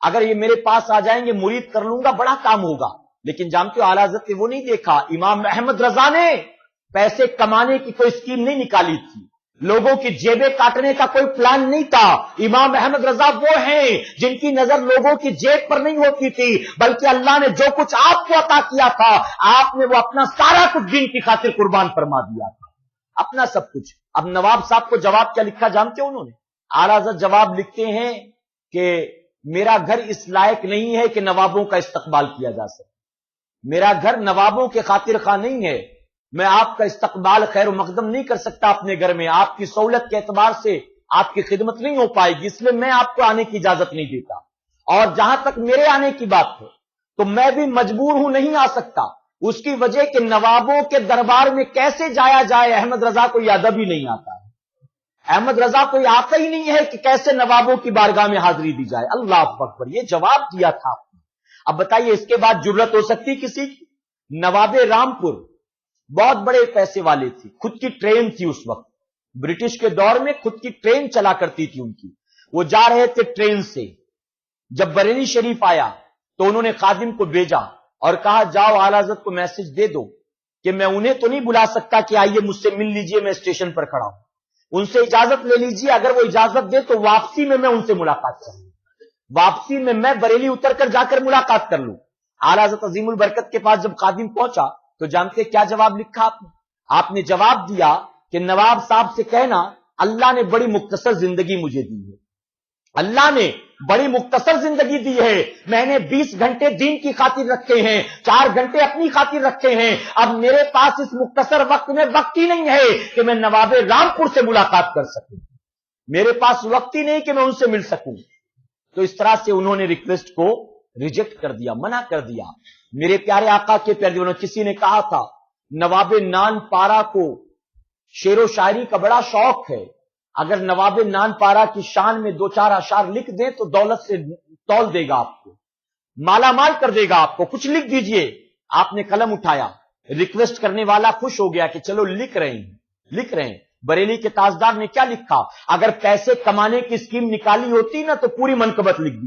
अगर ये मेरे पास आ जाएंगे मुरीद कर लूंगा, बड़ा काम होगा। लेकिन जानते हो आला हज़रत ने वो नहीं देखा। इमाम अहमद रजा ने पैसे कमाने की कोई स्कीम नहीं निकाली थी, लोगों की जेबें काटने का कोई प्लान नहीं था। इमाम अहमद रजा वो हैं जिनकी नजर लोगों की जेब पर नहीं होती थी, बल्कि अल्लाह ने जो कुछ आपको अता किया था, आपने वो अपना सारा कुछ दीन की खातिर कुर्बान फरमा दिया था, अपना सब कुछ। अब नवाब साहब को जवाब क्या लिखा जानते हो उन्होंने? आला हज़रत जवाब लिखते हैं कि मेरा घर इस लायक नहीं है कि नवाबों का इस्तकबाल किया जा सके, मेरा घर नवाबों के खातिर खा नहीं है, मैं आपका इस्तकबाल खैर मकदम नहीं कर सकता अपने घर में, आपकी सहूलत के एतबार से आपकी खिदमत नहीं हो पाएगी, इसलिए मैं आपको आने की इजाजत नहीं देता। और जहां तक मेरे आने की बात है तो मैं भी मजबूर हूं, नहीं आ सकता, उसकी वजह कि नवाबों के दरबार में कैसे जाया जाए, अहमद रजा को यह अदब ही नहीं आता है। अहमद रजा को यह आता ही नहीं है कि कैसे नवाबों की बारगाह में हाजिरी दी जाए। अल्लाह अकबर, ये जवाब दिया था आपने। अब बताइए इसके बाद जुर्रत हो सकती किसी की? नवाबे रामपुर बहुत बड़े पैसे वाले थे, खुद की ट्रेन थी उस वक्त, ब्रिटिश के दौर में खुद की ट्रेन चला करती थी उनकी। वो जा रहे थे ट्रेन से, जब बरेली शरीफ आया तो उन्होंने खादिम को भेजा और कहा जाओ आला हज़रत को मैसेज दे दो کہ میں انہیں تو نہیں بلا سکتا کہ آئیے مجھ سے مل لیجئے، میں اسٹیشن پر کھڑا ہوں، ان سے اجازت لے لیجئے، اگر وہ اجازت دے تو واپسی میں ان سے ملاقات کر لوں، واپسی میں بریلی اتر کر جا کر ملاقات کر لوں۔ اعلیٰ حضرت عظیم البرکت کے پاس جب خادم پہنچا تو جانتے کیا جواب لکھا آپ نے جواب دیا کہ نواب صاحب سے کہنا اللہ نے بڑی مختصر زندگی مجھے دی ہے، اللہ نے بڑی مختصر زندگی دی ہے، میں نے 20 گھنٹے دین کی خاطر رکھے ہیں، 4 گھنٹے اپنی خاطر رکھے ہیں، اب میرے پاس اس مختصر وقت میں وقت ہی نہیں ہے کہ میں نواب رامپور سے ملاقات کر سکوں، میرے پاس وقت ہی نہیں کہ میں ان سے مل سکوں۔ تو اس طرح سے انہوں نے ریکویسٹ کو ریجیکٹ کر دیا، منع کر دیا۔ میرے پیارے آقا کے پیارے دیوانوں، کسی نے کہا تھا نواب نان پارا کو شعر و شاعری کا بڑا شوق ہے، اگر نواب نان پارا کی شان میں 2-4 اشعار لکھ دیں تو دولت سے تول دے گا، آپ کو مالا مال کر دے گا، آپ کو کچھ لکھ دیجئے۔ آپ نے قلم اٹھایا، ریکویسٹ کرنے والا خوش ہو گیا کہ چلو لکھ رہے ہیں۔ بریلی کے تاجدار نے کیا لکھا، اگر پیسے کمانے کی اسکیم نکالی ہوتی نا تو پوری منقبت لکھ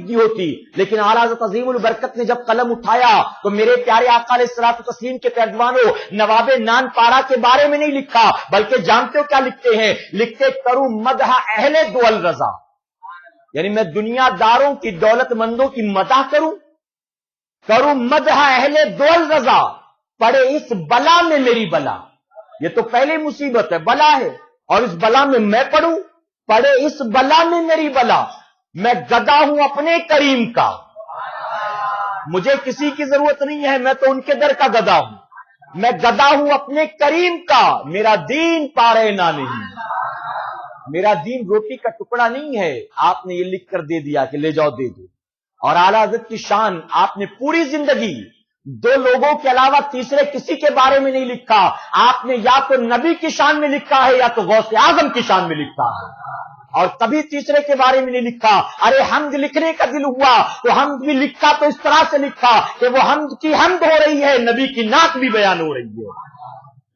دی ہوتی، لیکن اعلیٰ حضرت عظیم البرکت نے جب قلم اٹھایا تو میرے پیارے آقا علیہ الصلوۃ والتسلیم کے پیروانوں، نواب نان پارا کے بارے میں نہیں لکھا، بلکہ جانتے ہو کیا لکھتے ہیں؟ لکھتے کروں مدح اہل دول رضا، یعنی میں دنیا داروں کی، دولت مندوں کی مدح کروں مدح اہل دول رضا، پڑے اس بلا میں میری بلا، یہ تو پہلی مصیبت ہے، بلا ہے، اور اس بلا میں میں پڑوں، پڑے اس بلا میں میری بلا، میں گدا ہوں اپنے کریم کا، مجھے کسی کی ضرورت نہیں ہے، میں تو ان کے در کا گدا ہوں، میں گدا ہوں اپنے کریم کا، میرا دین پارے نہ نہیں، میرا دین روٹی کا ٹکڑا نہیں ہے۔ آپ نے یہ لکھ کر دے دیا کہ لے جاؤ دے دو، اور اعلیٰ حضرت کی شان آپ نے پوری زندگی 2 لوگوں کے علاوہ تیسرے کسی کے بارے میں نہیں لکھا، آپ نے یا تو نبی کی شان میں لکھا ہے یا تو غوث اعظم کی شان میں لکھا ہے، اور کبھی تیسرے کے بارے میں نہیں لکھا۔ ارے حمد لکھنے کا دل ہوا تو حمد بھی لکھا تو اس طرح سے لکھا کہ وہ حمد کی حمد ہو رہی ہے، نبی کی نعت بھی بیان ہو رہی ہے۔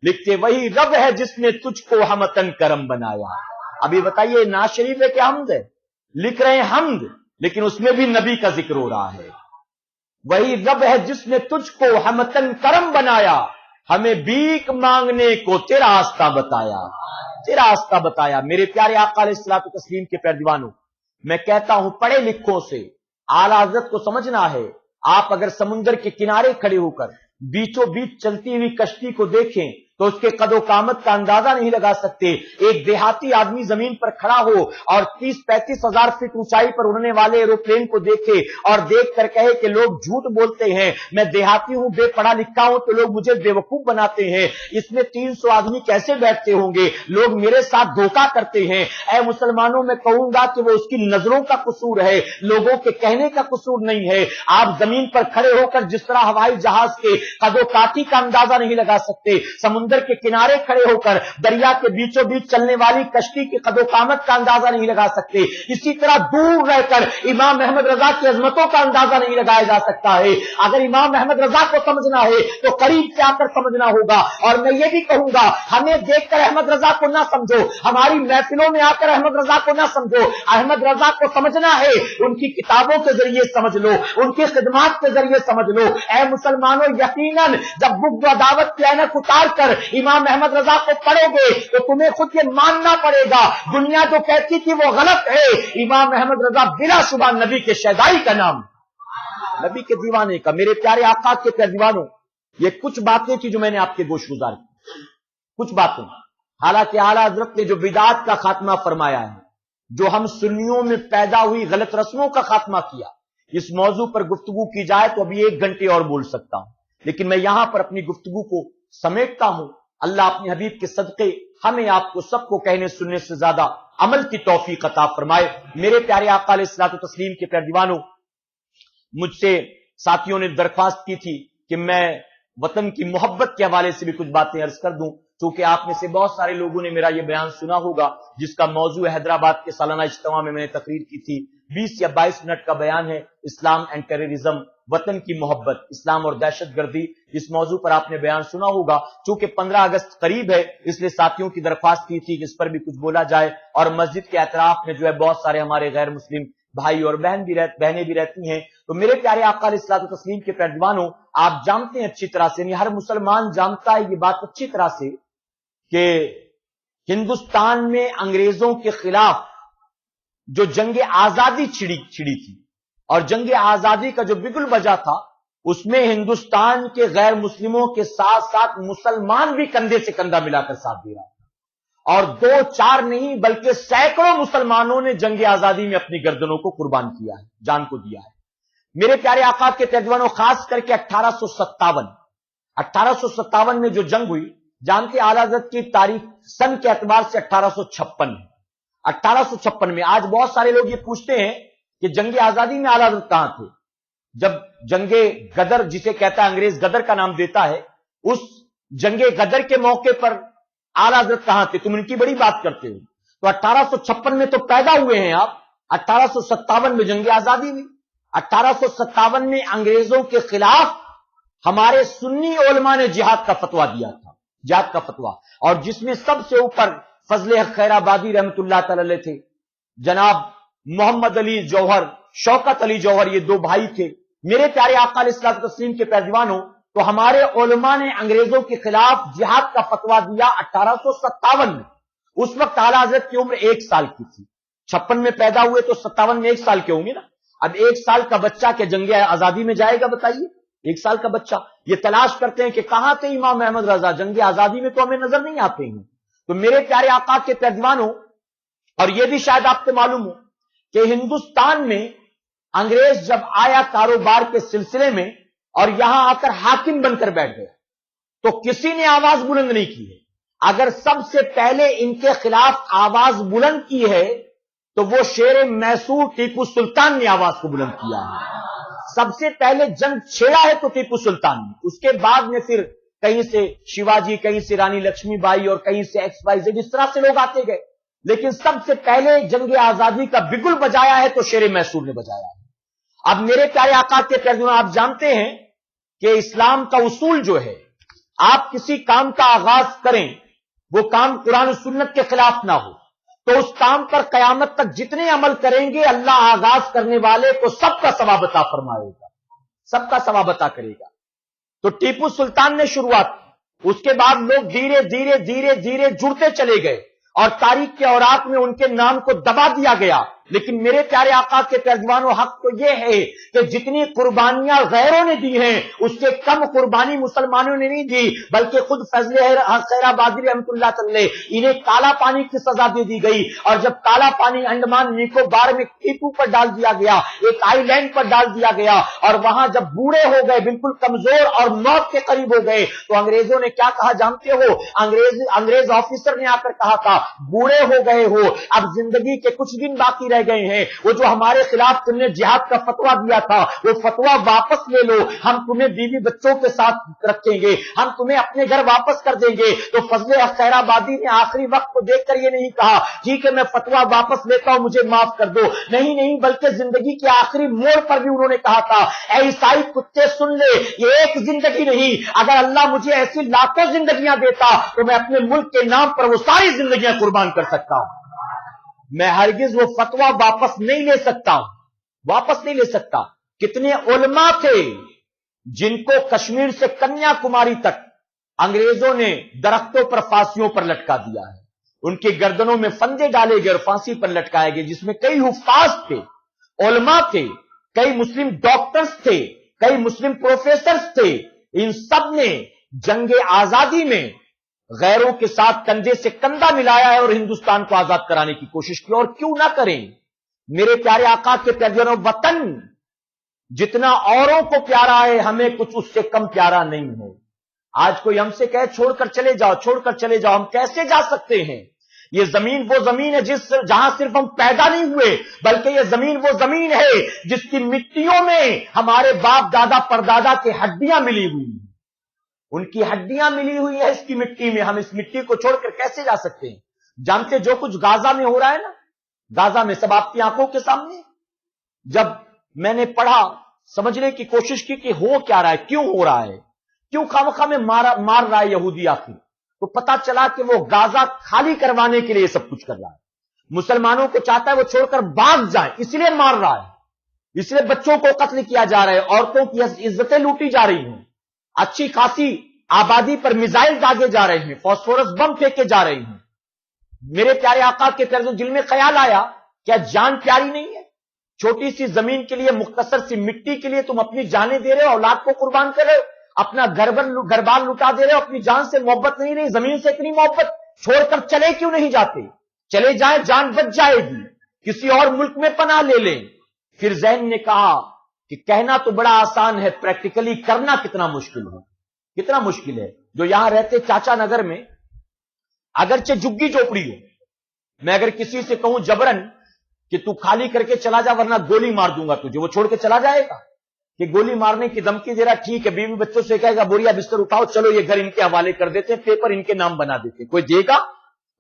لکھتے وہی رب ہے جس نے تجھ کو ہمتن کرم بنایا۔ ابھی بتائیے نعت شریف ہے کہ حمد ہے؟ لکھ رہے ہیں حمد، لیکن اس میں بھی نبی کا ذکر ہو رہا ہے۔ وہی رب ہے جس نے تجھ کو ہمتن کرم بنایا، ہمیں بھیک مانگنے کو تیرا راستہ بتایا۔ میرے پیارے آقا علیہ الصلوۃ والتسلیم کے پیارے دیوانوں، میں کہتا ہوں پڑھے لکھوں سے اعلیٰ حضرت کو سمجھنا ہے۔ آپ اگر سمندر کے کنارے کھڑے ہو کر بیچوں بیچ چلتی ہوئی کشتی کو دیکھیں تو اس کے قد و قامت کا اندازہ نہیں لگا سکتے۔ ایک دیہاتی آدمی زمین پر کھڑا ہو اور 30-35 ہزار فٹ اونچائی پر اڑنے والے ایروپلین کو دیکھے اور دیکھ کر کہے کہ لوگ جھوٹ بولتے ہیں، میں دیہاتی ہوں، بے پڑھا لکھا ہوں، تو لوگ مجھے بیوقوف بناتے ہیں، اس میں 300 آدمی کیسے بیٹھتے ہوں گے، لوگ میرے ساتھ دھوکہ کرتے ہیں۔ اے مسلمانوں، میں کہوں گا کہ وہ اس کی نظروں کا قصور ہے، لوگوں کے کہنے کا قصور نہیں ہے۔ آپ زمین پر کھڑے ہو کر جس طرح ہوائی جہاز کے قد و کاٹھی کا اندازہ نہیں لگا سکتے، سمندر کے کنارے کھڑے ہو کر دریا کے بیچوں بیچ چلنے والی کشتی کی قد و قامت کا اندازہ نہیں لگا سکتے، اسی طرح دور رہ کر امام احمد رضا کی عظمتوں کا اندازہ نہیں لگایا جا سکتا ہے۔ اگر امام احمد رضا کو سمجھنا ہے تو قریب سے آ کر سمجھنا ہوگا، اور میں یہ بھی کہوں گا ہمیں دیکھ کر احمد رضا کو نہ سمجھو، ہماری محفلوں میں آ کر احمد رضا کو نہ سمجھو، احمد رضا کو سمجھنا ہے ان کی کتابوں کے ذریعے سمجھ لو، ان کی خدمات کے ذریعے سمجھ لو۔ اے مسلمانوں، یقیناً جب بغض و عداوت کی عینک اتار کر امام احمد رضا کو پڑھو گے تو تمہیں خود یہ ماننا پڑے گا دنیا جو کہتی تھی وہ غلط ہے، امام احمد رضا بلا شبہ نبی کے شیدائی کا نام، نبی کے دیوانے کا۔ میرے پیارے آقا کے پیارے دیوانوں، یہ کچھ باتیں تھی جو میں نے آپ کے گوش گزار کی، کچھ باتیں۔ حالانکہ اعلیٰ حضرت نے جو بدعات کا خاتمہ فرمایا ہے، جو ہم سنیوں میں پیدا ہوئی غلط رسموں کا خاتمہ کیا، اس موضوع پر گفتگو کی جائے تو ابھی 1 گھنٹے اور بول سکتا ہوں، لیکن میں یہاں پر اپنی گفتگو کو سمیٹتا ہوں۔ اللہ اپنے حبیب کے صدقے ہمیں آپ کو سب کو کہنے سننے سے زیادہ عمل کی توفیق عطا فرمائے۔ میرے پیارے آقا علیہ الصلوۃ والتسلیم کے پیارے دیوانوں، مجھ سے ساتھیوں نے درخواست کی تھی کہ میں وطن کی محبت کے حوالے سے بھی کچھ باتیں عرض کر دوں، چونکہ آپ میں سے بہت سارے لوگوں نے میرا یہ بیان سنا ہوگا جس کا موضوع حیدرآباد کے سالانہ اجتماع میں نے تقریر کی تھی۔ 20 یا 22 منٹ کا بیان ہے، اسلام اینڈ ٹیررزم، وطن کی محبت، اسلام اور دہشت گردی۔ اس موضوع پر آپ نے بیان سنا ہوگا، چونکہ 15 اگست قریب ہے اس لیے ساتھیوں کی درخواست کی تھی کہ اس پر بھی کچھ بولا جائے، اور مسجد کے اطراف میں جو ہے بہت سارے ہمارے غیر مسلم भाई और बहनें भी रहती हैं। तो मेरे प्यारे आका अलैहिस्सलातु तस्लीम के पैरदीवानों, आप जानते हैं अच्छी तरह से, हर मुसलमान जानता है ये बात अच्छी तरह से कि हिंदुस्तान में अंग्रेजों के खिलाफ जो जंग आजादी छिड़ी थी और जंग आजादी का जो बिगुल बजा था, उसमें हिंदुस्तान के गैर मुस्लिमों के साथ साथ मुसलमान भी कंधे से कंधा मिलाकर साथ दे रहा था। और 2-4 नहीं बल्कि सैकड़ों मुसलमानों ने जंग आजादी में अपनी गर्दनों को कुर्बान किया है, जान को दिया है। मेरे प्यारे आका के पैरदीवानों, खास करके 1857 में जो जंग हुई, जानते आला हज़रत की तारीख सन के एतबार से 1856 है। 1856 में आज बहुत सारे लोग ये पूछते हैं कि जंग आजादी में आला हज़रत कहां थे। जब जंगे गदर, जिसे कहता है अंग्रेज गदर का नाम देता है, उस जंगे गदर के मौके पर आला हज़रत कहां थे? तुम इनकी बड़ी बात करते हो। तो 1856 में तो पैदा हुए हैं आप, 1857 में जंग आजादी हुई। 1857 में अंग्रेजों के खिलाफ हमारे सुन्नी उलमा ने जिहाद का फतवा दिया था, जिहाद का फतवा, और जिसमें सबसे ऊपर फजले हक खैराबादी रहमतुल्लाह तआला अलैह थे, जनाब मोहम्मद अली जौहर, शौकत अली जौहर, ये 2 भाई थे। मेरे प्यारे आका अलैहिस्सलातु तस्लीम के पैरदीवानों, तो हमारे उलमा ने अंग्रेजों के खिलाफ जिहाद का फतवा दिया 1857 में। उस वक्त आला हज़रत की उम्र 1 साल की थी। 56 में पैदा हुए तो 57 में 1 साल के होंगे ना। अब 1 साल का बच्चा क्या जंग आजादी में जाएगा? बताइए। 1 साल का बच्चा, ये तलाश करते हैं कि कहां थे इमाम अहमद रजा, जंग आजादी में तो हमें नजर नहीं आते हैं। तो मेरे प्यारे आका के पैरदीवानों, और यह भी शायद आपको मालूम हो कि हिंदुस्तान में अंग्रेज जब आया कारोबार के सिलसिले में और यहां आकर हाकिम बनकर बैठ गया, तो किसी ने आवाज बुलंद नहीं की है। अगर सबसे पहले इनके खिलाफ आवाज बुलंद की है तो वो शेर मैसूर टीपू सुल्तान ने आवाज को बुलंद किया है। सबसे पहले जंग छेड़ा है तो टीपू सुल्तान ने, उसके बाद में फिर कहीं से शिवाजी, कहीं से रानी लक्ष्मीबाई और कहीं से XYZ, इस तरह से लोग आते गए, लेकिन सबसे पहले जंग आजादी का बिगुल बजाया है तो शेर मैसूर ने बजाया है। अब मेरे प्यारे आका के पैरदीवानों, आप जानते हैं कि इस्लाम का उसूल जो है, आप किसी काम का आगाज करें, वो काम कुरान और सुन्नत के खिलाफ ना हो, तो उस काम पर कयामत तक जितने अमल करेंगे, अल्लाह आगाज करने वाले को सबका सवाब अता फरमाएगा, सबका सवाब अता करेगा। तो टीपू सुल्तान ने शुरुआत की, उसके बाद लोग धीरे धीरे धीरे धीरे जुड़ते चले गए और तारीख के औराक में उनके नाम को दबा दिया गया। लेकिन मेरे प्यारे आका के पैरदीवानों, हक तो यह है कि जितनी कुर्बानियां गैरों ने दी हैं, उससे कम कुर्बानी मुसलमानों ने नहीं दी, बल्कि खुद फजले हक खैराबादी रहमतुल्लाह अलैह, इन्हें काला पानी की सजा दे दी गई। और जब काला पानी अंडमान निकोबार में टीपू पर डाल दिया गया, एक आइलैंड पर डाल दिया गया, और वहां जब बूढ़े हो गए, बिल्कुल कमजोर और मौत के करीब हो गए, तो अंग्रेजों ने क्या कहा जानते हो? अंग्रेज ऑफिसर ने आकर कहा था, बूढ़े हो गए हो, अब जिंदगी के कुछ दिन बाकी रह गए हैं, वो जो हमारे खिलाफ तुमने जिहाद का फतवा दिया था, वो फतवा वापस ले लो, हम तुम्हें बीवी बच्चों के साथ रखेंगे, हम तुम्हें अपने घर वापस कर देंगे। तो फजले खैराबादी ने आखिरी वक्त को देखकर ये नहीं कहा, ठीक है मैं फतवा वापस लेता हूं, मुझे माफ कर दो, नहीं नहीं, बल्कि जिंदगी के आखिरी मोड़ पर भी उन्होंने कहा था, ऐ ईसाई कुत्ते सुन ले, ये एक जिंदगी नहीं, अगर अल्लाह मुझे ऐसी लाखों जिंदगियां देता तो मैं अपने मुल्क के नाम पर वो सारी जिंदगियां कुर्बान कर सकता हूं। मैं हरगिज वो फतवा वापस नहीं ले सकता, वापस नहीं ले सकता। कितने उलमा थे जिनको कश्मीर से कन्याकुमारी तक अंग्रेजों ने दरख्तों पर फांसियों पर लटका दिया है, उनकी गर्दनों में फंदे डाले गए और फांसी पर लटकाए गए, जिसमें कई हुफ्फाज थे, उलमा थे, कई मुस्लिम डॉक्टर्स थे, कई मुस्लिम प्रोफेसर्स थे। इन सब ने जंगे आजादी में गैरों के साथ कंधे से कंधा मिलाया है और हिंदुस्तान को आजाद कराने की कोशिश की। और क्यों ना करें मेरे प्यारे आका के पैरदीवानों, वतन जितना औरों को प्यारा है, हमें कुछ उससे कम प्यारा नहीं है। आज कोई हमसे कहे छोड़कर चले जाओ, छोड़कर चले जाओ, हम कैसे जा सकते हैं? ये जमीन वो जमीन है जहां सिर्फ हम पैदा नहीं हुए, बल्कि ये जमीन वो जमीन है जिसकी मिट्टियों में हमारे बाप दादा परदादा की हड्डियां मिली हुई हैं, उनकी हड्डियां मिली हुई है इसकी मिट्टी में। हम इस मिट्टी को छोड़कर कैसे जा सकते हैं? जानते जो कुछ गाजा में हो रहा है ना, गाजा में सब आपकी आंखों के सामने। जब मैंने पढ़ा, समझने की कोशिश की कि हो क्या रहा है, क्यों हो रहा है, क्यों खामखा में मार रहा है यहूदी आखिर, तो पता चला कि वो गाजा खाली करवाने के लिए सब कुछ कर रहा है। मुसलमानों को चाहता है वो छोड़कर भाग जाए, इसलिए मार रहा है, इसलिए बच्चों को कत्ल किया जा रहा है, औरतों की इज्जतें लूटी जा रही हैं, अच्छी खासी आबादी पर मिसाइल दागे जा रहे हैं, फास्फोरस बम फेंके जा रहे हैं। मेरे प्यारे आका के तर्ज़ दिल में ख्याल आया, क्या जान प्यारी नहीं है? छोटी सी जमीन के लिए, मुख्तसर सी मिट्टी के लिए तुम अपनी जानें दे रहे हो, औलाद को कुर्बान कर रहे हो, अपना घरबार लुटा दे रहे हो, अपनी जान से मोहब्बत नहीं रही, जमीन से इतनी मोहब्बत, छोड़कर चले क्यों नहीं जाते? चले जाएं, जान बच जाएगी, किसी और मुल्क में पनाह ले लें। फिर जैन ने कहा कि कहना तो बड़ा आसान है, प्रैक्टिकली करना कितना मुश्किल है, कितना मुश्किल है। जो यहां रहते चाचा नगर में, अगरचे झुग्गी झोपड़ी हो, मैं अगर किसी से कहूं जबरन कि तू खाली करके चला जा वरना गोली मार दूंगा तुझे, वो छोड़ के चला जाएगा? कि गोली मारने की धमकी दे रहा, ठीक है, बीवी बच्चों से कहेगा बोरिया बिस्तर उठाओ, चलो ये घर इनके हवाले कर देते हैं, पेपर इनके नाम बना देते, कोई देगा?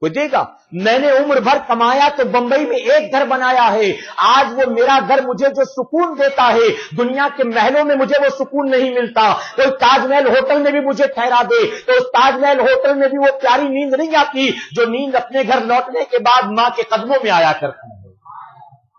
कोई देगा? मैंने उम्र भर कमाया तो बंबई में एक घर बनाया है, आज वो मेरा घर मुझे जो सुकून देता है, दुनिया के महलों में मुझे वो सुकून नहीं मिलता। कोई ताजमहल होटल में भी मुझे ठहरा दे तो उस ताजमहल होटल में भी वो प्यारी नींद नहीं आती जो नींद अपने घर लौटने के बाद मां के कदमों में आया करती है,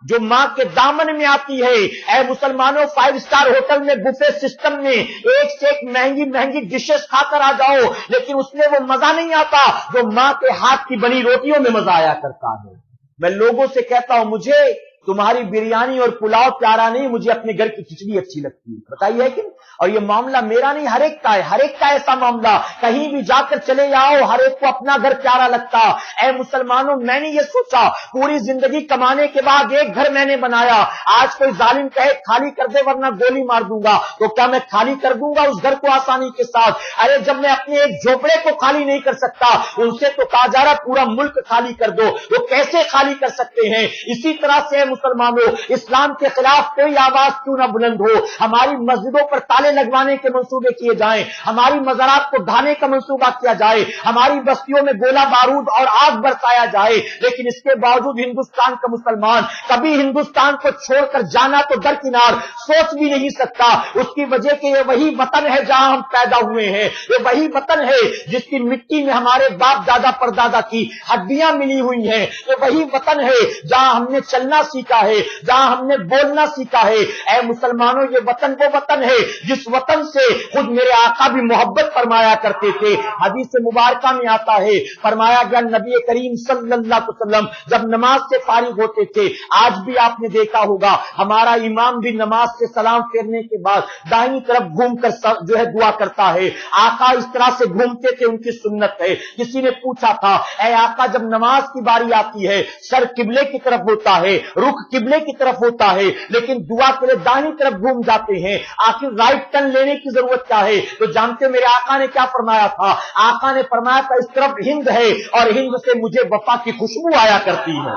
जो मां के दामन में आती है। ऐ मुसलमानों, 5 स्टार होटल में बुफे सिस्टम में एक से एक महंगी महंगी डिशेस खाकर आ जाओ, लेकिन उसमें वो मजा नहीं आता जो मां के हाथ की बनी रोटियों में मजा आया करता है। मैं लोगों से कहता हूं, मुझे तुम्हारी बिरयानी और पुलाव प्यारा नहीं, मुझे अपने घर की खिचड़ी अच्छी लगती है, बताइए है कि? और ये मामला मेरा नहीं, हर एक का है, हर एक का ऐसा मामला। कहीं भी जाकर चले जाओ, हर एक को अपना घर प्यारा लगता। ऐ मुसलमानों, मैंने ये सोचा, पूरी जिंदगी कमाने के बाद एक घर मैंने बनाया, आज कोई जालिम कहे खाली कर दे वरना गोली मार दूंगा, तो क्या मैं खाली कर दूंगा उस घर को आसानी के साथ? अरे जब मैं अपने एक झोपड़े को खाली नहीं कर सकता, उनसे तो कहा जा रहा पूरा मुल्क खाली कर दो, वो कैसे खाली कर सकते हैं? इसी तरह से मुसलमानों, इस्लाम के खिलाफ कोई आवाज क्यों ना बुलंद हो, हमारी मस्जिदों पर ताले लगवाने के मंसूबे किए जाएं, हमारी मज़ारात को ढाने का मंसूबा किया जाए, हमारी बस्तियों में गोला बारूद और आग बरसाया जाए, लेकिन इसके बावजूद हिंदुस्तान का मुसलमान कभी हिंदुस्तान को छोड़कर जाना तो दरकिनार सोच भी नहीं सकता। उसकी वजह कि ये वही वतन है जहां हम पैदा हुए हैं, ये वही वतन है जिसकी मिट्टी में हमारे बाप दादा परदादा की हड्डियां मिली हुई हैं, ये वही वतन है जहां हमने चलना सीखा है, जहां हमने बोलना सीखा है। ऐ मुसलमानों, ये वतन वो वतन है जिस वतन से खुद मेरे आका भी मोहब्बत फरमाया करते थे। हदीस मुबारका में आता है, फरमाया गया नबी करीम सल्लल्लाहु अलैहि वसल्लम जब नमाज से फारिग होते थे, आज भी आपने देखा होगा हमारा इमाम भी नमाज से सलाम फेरने के बाद दाहिनी तरफ घूमकर जो है दुआ करता है। आका इस तरह से घूमते थे, उनकी सुन्नत है। किसी ने पूछा था, ऐ आका जब नमाज की बारी आती है सर किबले की तरफ होता है, रुख किबले की तरफ होता है, लेकिन दुआ के लिए दाहिनी तरफ घूम जाते हैं, आखिर राइट टर्न लेने की जरूरत क्या है? तो जानते मेरे आका ने क्या फरमाया था? आका ने फरमाया था इस तरफ हिंद है और हिंद से मुझे वफा की खुशबू आया करती है।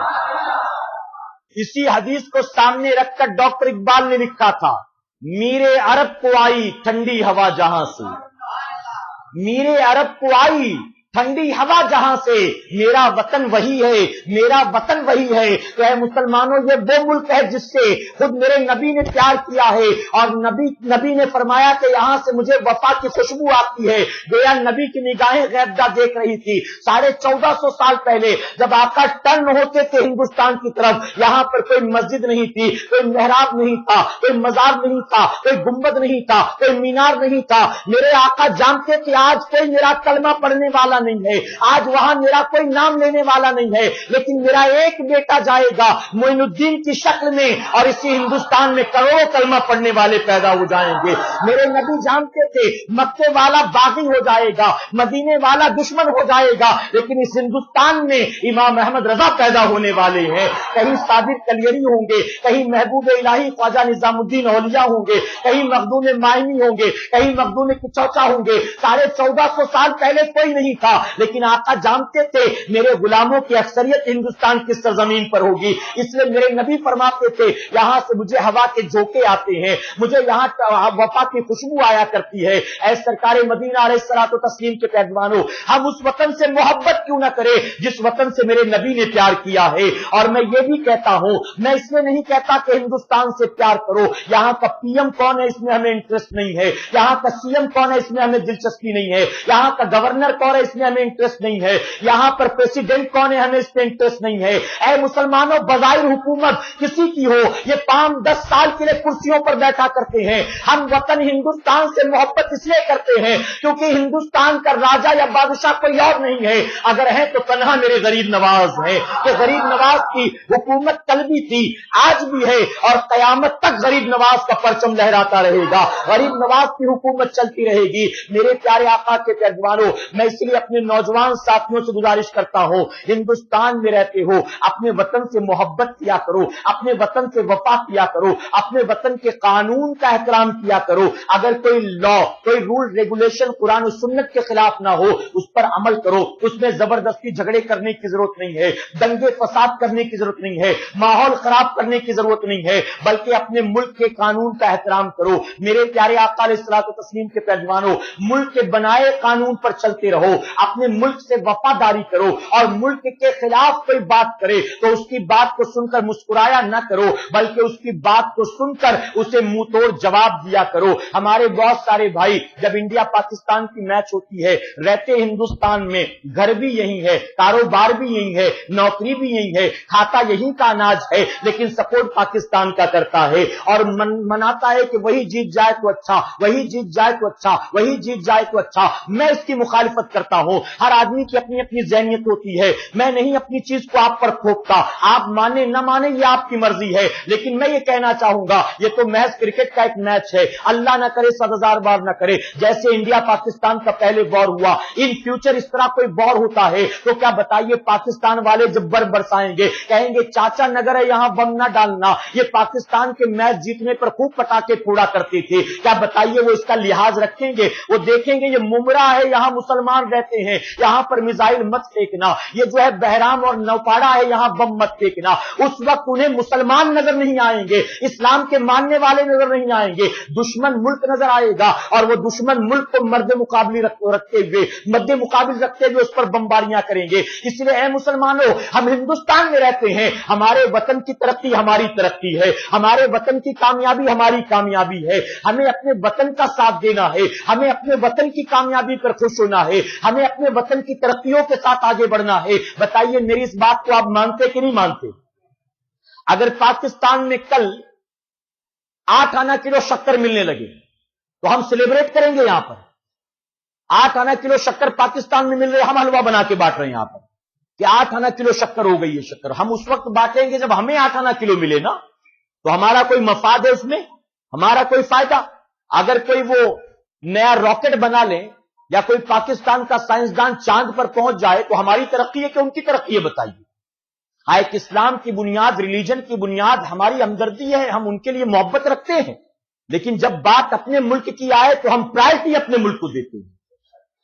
इसी हदीस को सामने रखकर डॉक्टर इकबाल ने लिखा था, मीरे अरब को आई ठंडी हवा जहां से, मीरे अरब को आई ठंडी हवा जहां से, मेरा वतन वही है, मेरा वतन वही है। तो है मुसलमानों, ये वो मुल्क है जिससे खुद मेरे नबी ने प्यार किया है, और नबी ने फरमाया कि यहां से मुझे वफा की खुशबू आती है। गोया नबी की निगाहें गैबदा देख रही थी। 1450 साल पहले जब आका टर्न होते थे हिंदुस्तान की तरफ, यहां पर कोई मस्जिद नहीं थी, कोई मेहराब नहीं था, कोई मजार नहीं था, कोई गुंबद नहीं था, कोई मीनार नहीं था। मेरे आका जानते थे आज कोई मेरा कलमा पढ़ने वाला नहीं है, आज वहां मेरा कोई नाम लेने वाला नहीं है, लेकिन मेरा एक बेटा जाएगा मोइनुद्दीन की शक्ल में, और इसी हिंदुस्तान में करोड़ों कलमा पढ़ने वाले पैदा हो जाएंगे। मेरे नबी जानते थे मक्के वाला बागी हो जाएगा, मदीने वाला दुश्मन हो जाएगा, लेकिन इस हिंदुस्तान में इमाम अहमद रजा पैदा होने वाले हैं। कहीं साबिर कलियरी होंगे, कहीं महबूब इलाही ख्वाजा निजामुद्दीन औलिया होंगे, कहीं मखदूम मायनी होंगे, कहीं मखदूम कुचौचा होंगे। 1450 साल पहले कोई नहीं था, लेकिन आका जानते थे मेरे गुलामों की अक्सरियत हिंदुस्तान की सरजमीन पर होगी, इसलिए मेरे नबी फरमाते थे यहां से मुझे हवा के झोंके आते हैं, मुझे यहां वफा की खुशबू आया करती है। ऐ सरकारे मदीना अलैहिस्सलातु तस्लीम के पैदवानों, हम उस वतन से मोहब्बत क्यों ना करें जिस वतन से मेरे नबी ने प्यार किया है। और मैं ये भी कहता हूं, मैं इसमें नहीं कहता कि हिंदुस्तान से प्यार करो, यहां का पीएम कौन है इसमें हमें इंटरेस्ट नहीं है, यहां का सीएम कौन है इसमें हमें दिलचस्पी नहीं है, यहां का गवर्नर कौन है इसमें में हमें इंटरेस्ट नहीं है, यहां पर प्रेसिडेंट कौन है हमें इस पे इंटरेस्ट नहीं है। ऐ मुसलमानों, बजाहिर हुकूमत किसी की हो, ये 5-10 साल के लिए कुर्सियों पर बैठा करते हैं। हम वतन हिंदुस्तान से मोहब्बत इसलिए करते हैं क्योंकि हिंदुस्तान का राजा या बादशाह कोई और नहीं है, अगर है तो तन्हा मेरे गरीब नवाज है। कि गरीब नवाज की हुकूमत कल भी थी, आज भी है, और कयामत तक गरीब नवाज का परचम लहराता रहेगा, गरीब नवाज की हुकूमत चलती रहेगी। मेरे प्यारे आका के पैगंबरों, मैं इसलिए अपने नौजवान साथियों से गुजारिश करता हूं, हिंदुस्तान में रहते हो, अपने वतन से मोहब्बत किया करो, अपने वतन से वफा किया करो, अपने वतन के कानून का एहतराम किया करो। अगर कोई लॉ, कोई रूल रेगुलेशन कुरान और सुन्नत के खिलाफ ना हो, उस पर अमल करो। उसमें जबरदस्ती झगड़े करने की जरूरत नहीं है, दंगे फसाद करने की जरूरत नहीं है, माहौल खराब करने की जरूरत नहीं है, बल्कि अपने मुल्क के कानून का एहतराम करो। मेरे प्यारे आका अलैहिस्सलातु तस्लीम के पैगंबरों, मुल्क के बनाए कानून पर चलते रहो, अपने मुल्क से वफादारी करो, और मुल्क के खिलाफ कोई बात करे तो उसकी बात को सुनकर मुस्कुराया न करो, बल्कि उसकी बात को सुनकर उसे मुंह तोड़ जवाब दिया करो। हमारे बहुत सारे भाई, जब इंडिया पाकिस्तान की मैच होती है, रहते हिंदुस्तान में, घर भी यही है, कारोबार भी यही है, नौकरी भी यही है, खाता यही का अनाज है, लेकिन सपोर्ट पाकिस्तान का करता है और मनाता है कि वही जीत जाए तो अच्छा, वही जीत जाए तो अच्छा, वही जीत जाए तो अच्छा। मैं इसकी मुखालिफत करता हूं। हर आदमी की अपनी अपनी ज़हनियत होती है, मैं नहीं अपनी चीज को आप पर थोपता, आप माने न माने ये आपकी मर्जी है, लेकिन मैं ये कहना चाहूंगा, ये तो महज क्रिकेट का एक मैच है, अल्लाह न करे 7,000 बार न करे, जैसे इंडिया पाकिस्तान का पहले वॉर हुआ, इन फ्यूचर इस तरह कोई वॉर होता है तो क्या बताइए, पाकिस्तान वाले जब बरसाएंगे, कहेंगे चाचा नगर है यहां बम ना डालना, ये पाकिस्तान के मैच जीतने पर खूब पटाखे फोड़ा करते थे, क्या बताइए वो इसका लिहाज रखेंगे? वो देखेंगे ये मुमरा है, यहां मुसलमान रहते हैं, यहां पर मिसाइल मत फेंकना, ये जो है बहराम और नौपाड़ा है, यहां बम मत फेंकना। उस वक्त उन्हें मुसलमान नजर नहीं आएंगे, इस्लाम के मानने वाले नजर नहीं आएंगे, दुश्मन मुल्क नजर आएगा, और वो दुश्मन मुल्क को मद्दे मुकाबले रखते हुए उस पर बमबारियां करेंगे। इसलिए ऐ मुसलमानों, हम हिंदुस्तान में रहते हैं, हमारे वतन की तरक्की हमारी तरक्की है, हमारे वतन की कामयाबी हमारी कामयाबी है, हमें अपने वतन का साथ देना है, हमें अपने वतन की कामयाबी पर खुश होना है, हमें अपने वतन की तरक्कियों के साथ आगे बढ़ना है। बताइए मेरी इस बात को आप मानते कि नहीं मानते? अगर पाकिस्तान में कल 8 आना किलो शक्कर मिलने लगे तो हम सेलिब्रेट करेंगे। यहां पर 8 आना किलो शक्कर पाकिस्तान में मिल रहे, हम हलवा बना के बांट रहे हैं यहां पर कि 8 आना किलो शक्कर हो गई है शक्कर। हम उस वक्त बांटेंगे जब हमें 8 आना किलो मिले ना, तो हमारा कोई मफाद है उसमें, हमारा कोई फायदा। अगर कोई वो नया रॉकेट बना ले या कोई पाकिस्तान का साइंसदान चांद पर पहुंच जाए तो हमारी तरक्की है कि उनकी तरक्की है? बताइए। एक इस्लाम की बुनियाद, रिलीजन की बुनियाद हमारी हमदर्दी है, हम उनके लिए मोहब्बत रखते हैं, लेकिन जब बात अपने मुल्क की आए तो हम प्रायोरिटी अपने मुल्क को देते हैं,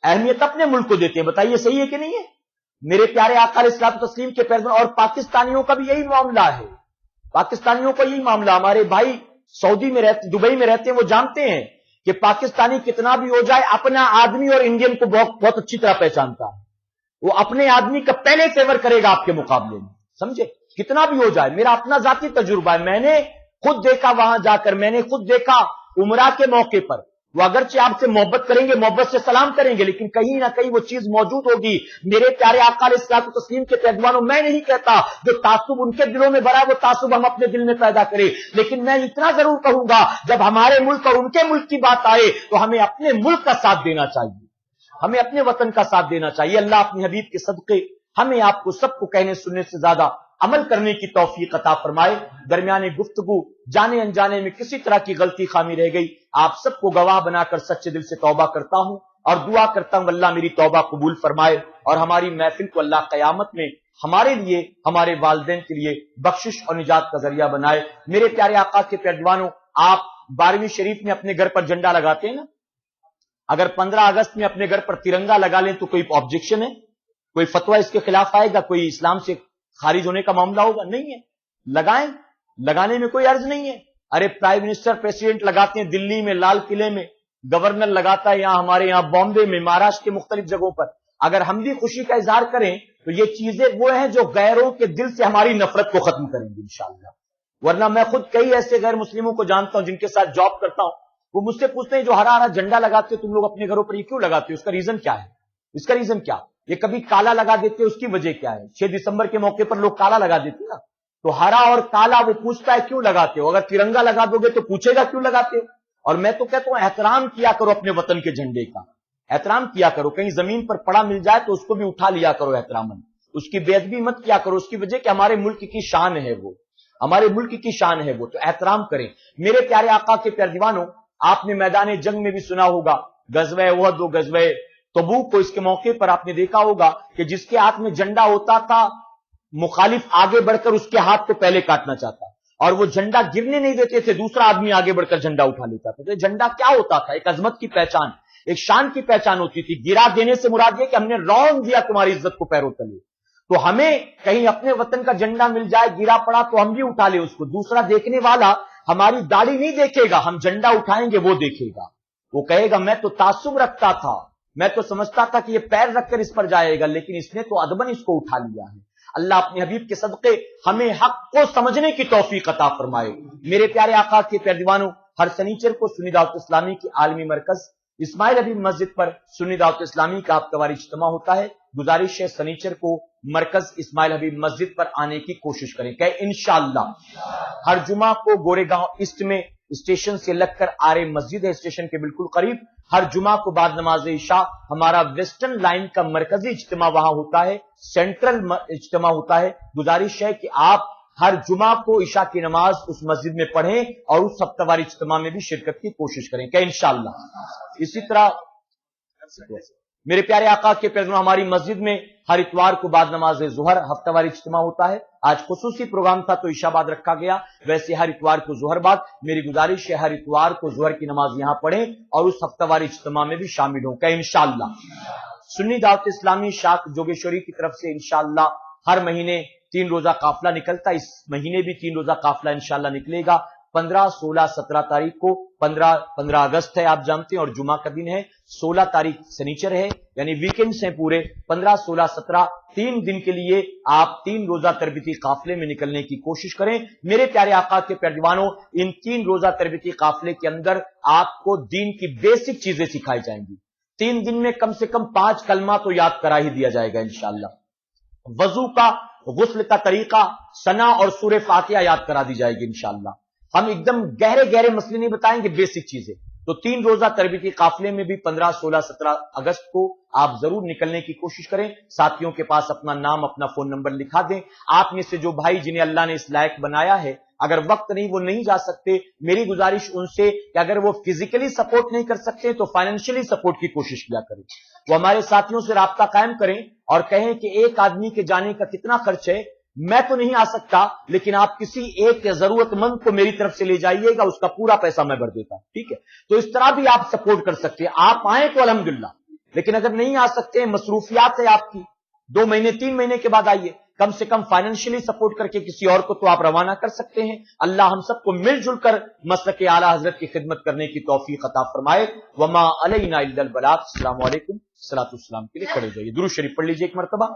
अहमियत अपने मुल्क को देते हैं। बताइए सही है कि नहीं है? मेरे प्यारे आका अलैहिस्सलातु तस्लीम के पैगंबर, और पाकिस्तानियों का भी यही मामला है, पाकिस्तानियों का यही मामला। हमारे भाई सऊदी में रहते, दुबई में रहते हैं, वो जानते हैं कि पाकिस्तानी कितना भी हो जाए अपना आदमी और इंडियन को बहुत अच्छी तरह पहचानता है, वो अपने आदमी का पहले फेवर करेगा आपके मुकाबले में, समझे? कितना भी हो जाए। मेरा अपना जाती तजुर्बा है, मैंने खुद देखा वहां जाकर, मैंने खुद देखा उमरा के मौके पर, वो अगरचे आपसे मोहब्बत करेंगे, मोहब्बत से सलाम करेंगे, लेकिन कहीं ना कहीं वो चीज मौजूद होगी। मेरे प्यारे आका अलैहिस्सलातु तस्लीम के पैगंबरों, मैं नहीं कहता जो तासुब उनके दिलों में भरा है वो तासुब हम अपने दिल में पैदा करें, लेकिन मैं इतना जरूर कहूंगा, जब हमारे मुल्क और उनके मुल्क की बात आए तो हमें अपने मुल्क का साथ देना चाहिए, हमें अपने वतन का साथ देना चाहिए। अल्लाह अपने हबीब के सदके हमें आपको सबको कहने सुनने से ज्यादा अमल करने की तौफीक अता फरमाए। दरमियाने गुफ्तगू जाने अनजाने में किसी तरह की गलती खामी रह गई, आप सबको गवाह बनाकर सच्चे दिल से तौबा करता हूं और दुआ करता हूं अल्लाह मेरी तौबा कबूल फरमाए और हमारी महफिल को अल्लाह कयामत में हमारे लिए, हमारे वालिदैन के लिए बख्शिश और निजात का जरिया बनाए। मेरे प्यारे आका के पैगंबरों, आप 12वीं शरीफ में अपने घर पर झंडा लगाते हैं ना, अगर 15 अगस्त में अपने घर पर तिरंगा लगा लें तो कोई ऑब्जेक्शन है? कोई फतवा इसके खिलाफ आएगा? कोई इस्लाम से खारिज होने का मामला होगा? नहीं है। लगाएं, लगाने में कोई अर्ज नहीं है। अरे प्राइम मिनिस्टर, प्रेसिडेंट लगाते हैं दिल्ली में, लाल किले में, गवर्नर लगाता है यहां हमारे यहां बॉम्बे में, महाराष्ट्र के मुख्तलिफ जगहों पर। अगर हम भी खुशी का इजहार करें तो ये चीजें वो हैं जो गैरों के दिल से हमारी नफरत को खत्म करेंगी इंशाअल्लाह। वरना मैं खुद कई ऐसे गैर मुस्लिमों को जानता हूं जिनके साथ जॉब करता हूं, वो मुझसे पूछते हैं जो हरा हरा झंडा लगाते हो तुम लोग अपने घरों पर, ये क्यों लगाते हो? उसका रीजन क्या है? इसका रीजन क्या? ये कभी काला लगा देते, उसकी वजह क्या है? 6 दिसंबर के मौके पर लोग काला लगा देते ना, तो हरा और काला वो पूछता है क्यों लगाते हो? अगर तिरंगा लगा दोगे तो पूछेगा क्यों लगाते हो? और मैं तो कहता हूं एहतराम किया करो अपने वतन के झंडे का, एहतराम किया करो। कहीं जमीन पर पड़ा मिल जाए तो उसको भी उठा लिया करो एहतरामन, उसकी बेअदबी मत किया करो। उसकी वजह कि हमारे मुल्क की शान है वो, हमारे मुल्क की शान है वो, तो एहतराम करें। मेरे प्यारे आका के प्यारे दीवानों, आपने मैदान जंग में भी सुना होगा गजवे उहद व गजवे तबूक को, इसके मौके पर आपने देखा होगा कि जिसके हाथ में झंडा होता था, मुखालिफ आगे बढ़कर उसके हाथ को पहले काटना चाहता, और वो झंडा गिरने नहीं देते थे, दूसरा आदमी आगे बढ़कर झंडा उठा लेता था। तो झंडा क्या होता था? एक अजमत की पहचान, एक शान की पहचान होती थी। गिरा देने से मुराद ये कि हमने रौंद दिया तुम्हारी इज्जत को पैरों तले। तो हमें कहीं अपने वतन का झंडा मिल जाए, गिरा पड़ा तो हम भी उठा ले उसको। दूसरा देखने वाला हमारी दाढ़ी नहीं देखेगा, हम झंडा उठाएंगे वो देखेगा। वो कहेगा मैं तो तासुब रखता था, मैं तो समझता था कि ये पैर रखकर इस पर जाएगा, लेकिन इसने तो अदबन इसको उठा लिया है। अल्लाह अपने हबीब के सदके हमें हक को समझने की तौफीक अता फरमाए। मेरे प्यारे आका के प्यारे दीवानों, हर शनिचर को सुन्नी दावत इस्लामी की आलमी मरकज इस्माइल हबीब मस्जिद पर सुन्नी दावत इस्लामी का हफ्तावारी इज्तिमा होता है। गुजारिश है शनिचर को मरकज इस्माइल हबीब मस्जिद पर आने की कोशिश करें। कहे इंशाअल्लाह। हर जुमा को गोरेगांव ईस्ट में स्टेशन से लगकर आरे मस्जिद है, स्टेशन के बिल्कुल करीब, हर जुमा को बाद नमाज इशा हमारा वेस्टर्न लाइन का मरकजी इज्तिमा वहां होता है, सेंट्रल इज्तिमा होता है। गुजारिश है कि आप हर जुमा को इशा की नमाज उस मस्जिद में पढ़ें और उस हफ्तावारी इज्तिमा में भी शिरकत की कोशिश करें। क्या इंशाअल्लाह। इसी तरह मेरे प्यारे आका के पैगंबर, हमारी मस्जिद में हर इतवार को बाद नमाज ज़ोहर हफ्तावारी इज्तिमा होता है। आज खुसूसी प्रोग्राम था तो इशा बाद रखा गया, वैसे हर इतवार को ज़ोहर बाद। मेरी गुजारिश है हर इतवार को ज़ोहर की नमाज यहां पढ़ें और उस हफ्तावारी इज्तिमा में भी शामिल हों। क्या इंशाअल्लाह। सुन्नी दावत इस्लामी शाख जोगेश्वरी की तरफ से इंशाअल्लाह हर महीने 3 रोजा काफिला निकलता है। इस महीने भी 3 रोजा काफिला इंशाअल्लाह निकलेगा। 15, 16, 17 तारीख को 15 अगस्त है, आप जानते हैं, और जुमा का दिन है। 16 तारीख शनिचर है, यानी वीकेंड्स हैं पूरे। 15, 16, 17 3 दिन के लिए आप 3 रोजा तरबीती काफिले में निकलने की कोशिश करें। मेरे प्यारे आका के प्यारे दीवानों, इन 3 रोजा तरबीती काफिले के अंदर आपको दीन की बेसिक चीजें सिखाई जाएंगी। 3 दिन में कम से कम 5 कलमा तो याद करा ही दिया जाएगा इंशाअल्लाह। वजू का, गुस्ल का तरीका, सना और सूरह फातिहा याद करा दी जाएगी इंशाअल्लाह। हम एकदम गहरे गहरे मसले नहीं बताएंगे, बेसिक चीजें। तो 3 रोजा तरबीती काफिले में भी 15, 16, 17 अगस्त को आप जरूर निकलने की कोशिश करें। साथियों के पास अपना नाम, अपना फोन नंबर लिखा दें। आप में से जो भाई जिन्हें अल्लाह ने इस लायक बनाया है, अगर वक्त नहीं, वो नहीं जा सकते, मेरी गुजारिश उनसे कि अगर वो फिजिकली सपोर्ट नहीं कर सकते तो फाइनेंशियली सपोर्ट की कोशिश किया करें। वो हमारे साथियों से राब्ता कायम करें और कहें कि एक आदमी के जाने का कितना खर्च है, मैं तो नहीं आ सकता, लेकिन आप किसी एक जरूरतमंद को मेरी तरफ से ले जाइएगा, उसका पूरा पैसा मैं भर देता। ठीक है, तो इस तरह भी आप सपोर्ट कर सकते हैं। आप आए तो अल्हम्दुलिल्लाह, लेकिन अगर नहीं आ सकते, मसरूफियात है आपकी, 2 महीने 3 महीने के बाद आइए, कम से कम फाइनेंशियली सपोर्ट करके किसी और को तो आप रवाना कर सकते हैं। अल्लाह हम सबको मिलजुल कर मसलक आला हजरत की खिदमत करने की तौफीक अता फरमाए। वमा अलैना इल्लल बलाग। अस्सलाम वालेकुम। सलातु सलाम के लिए खड़े जाइए, दुरूद शरीफ पढ़ लीजिए एक मरतबा।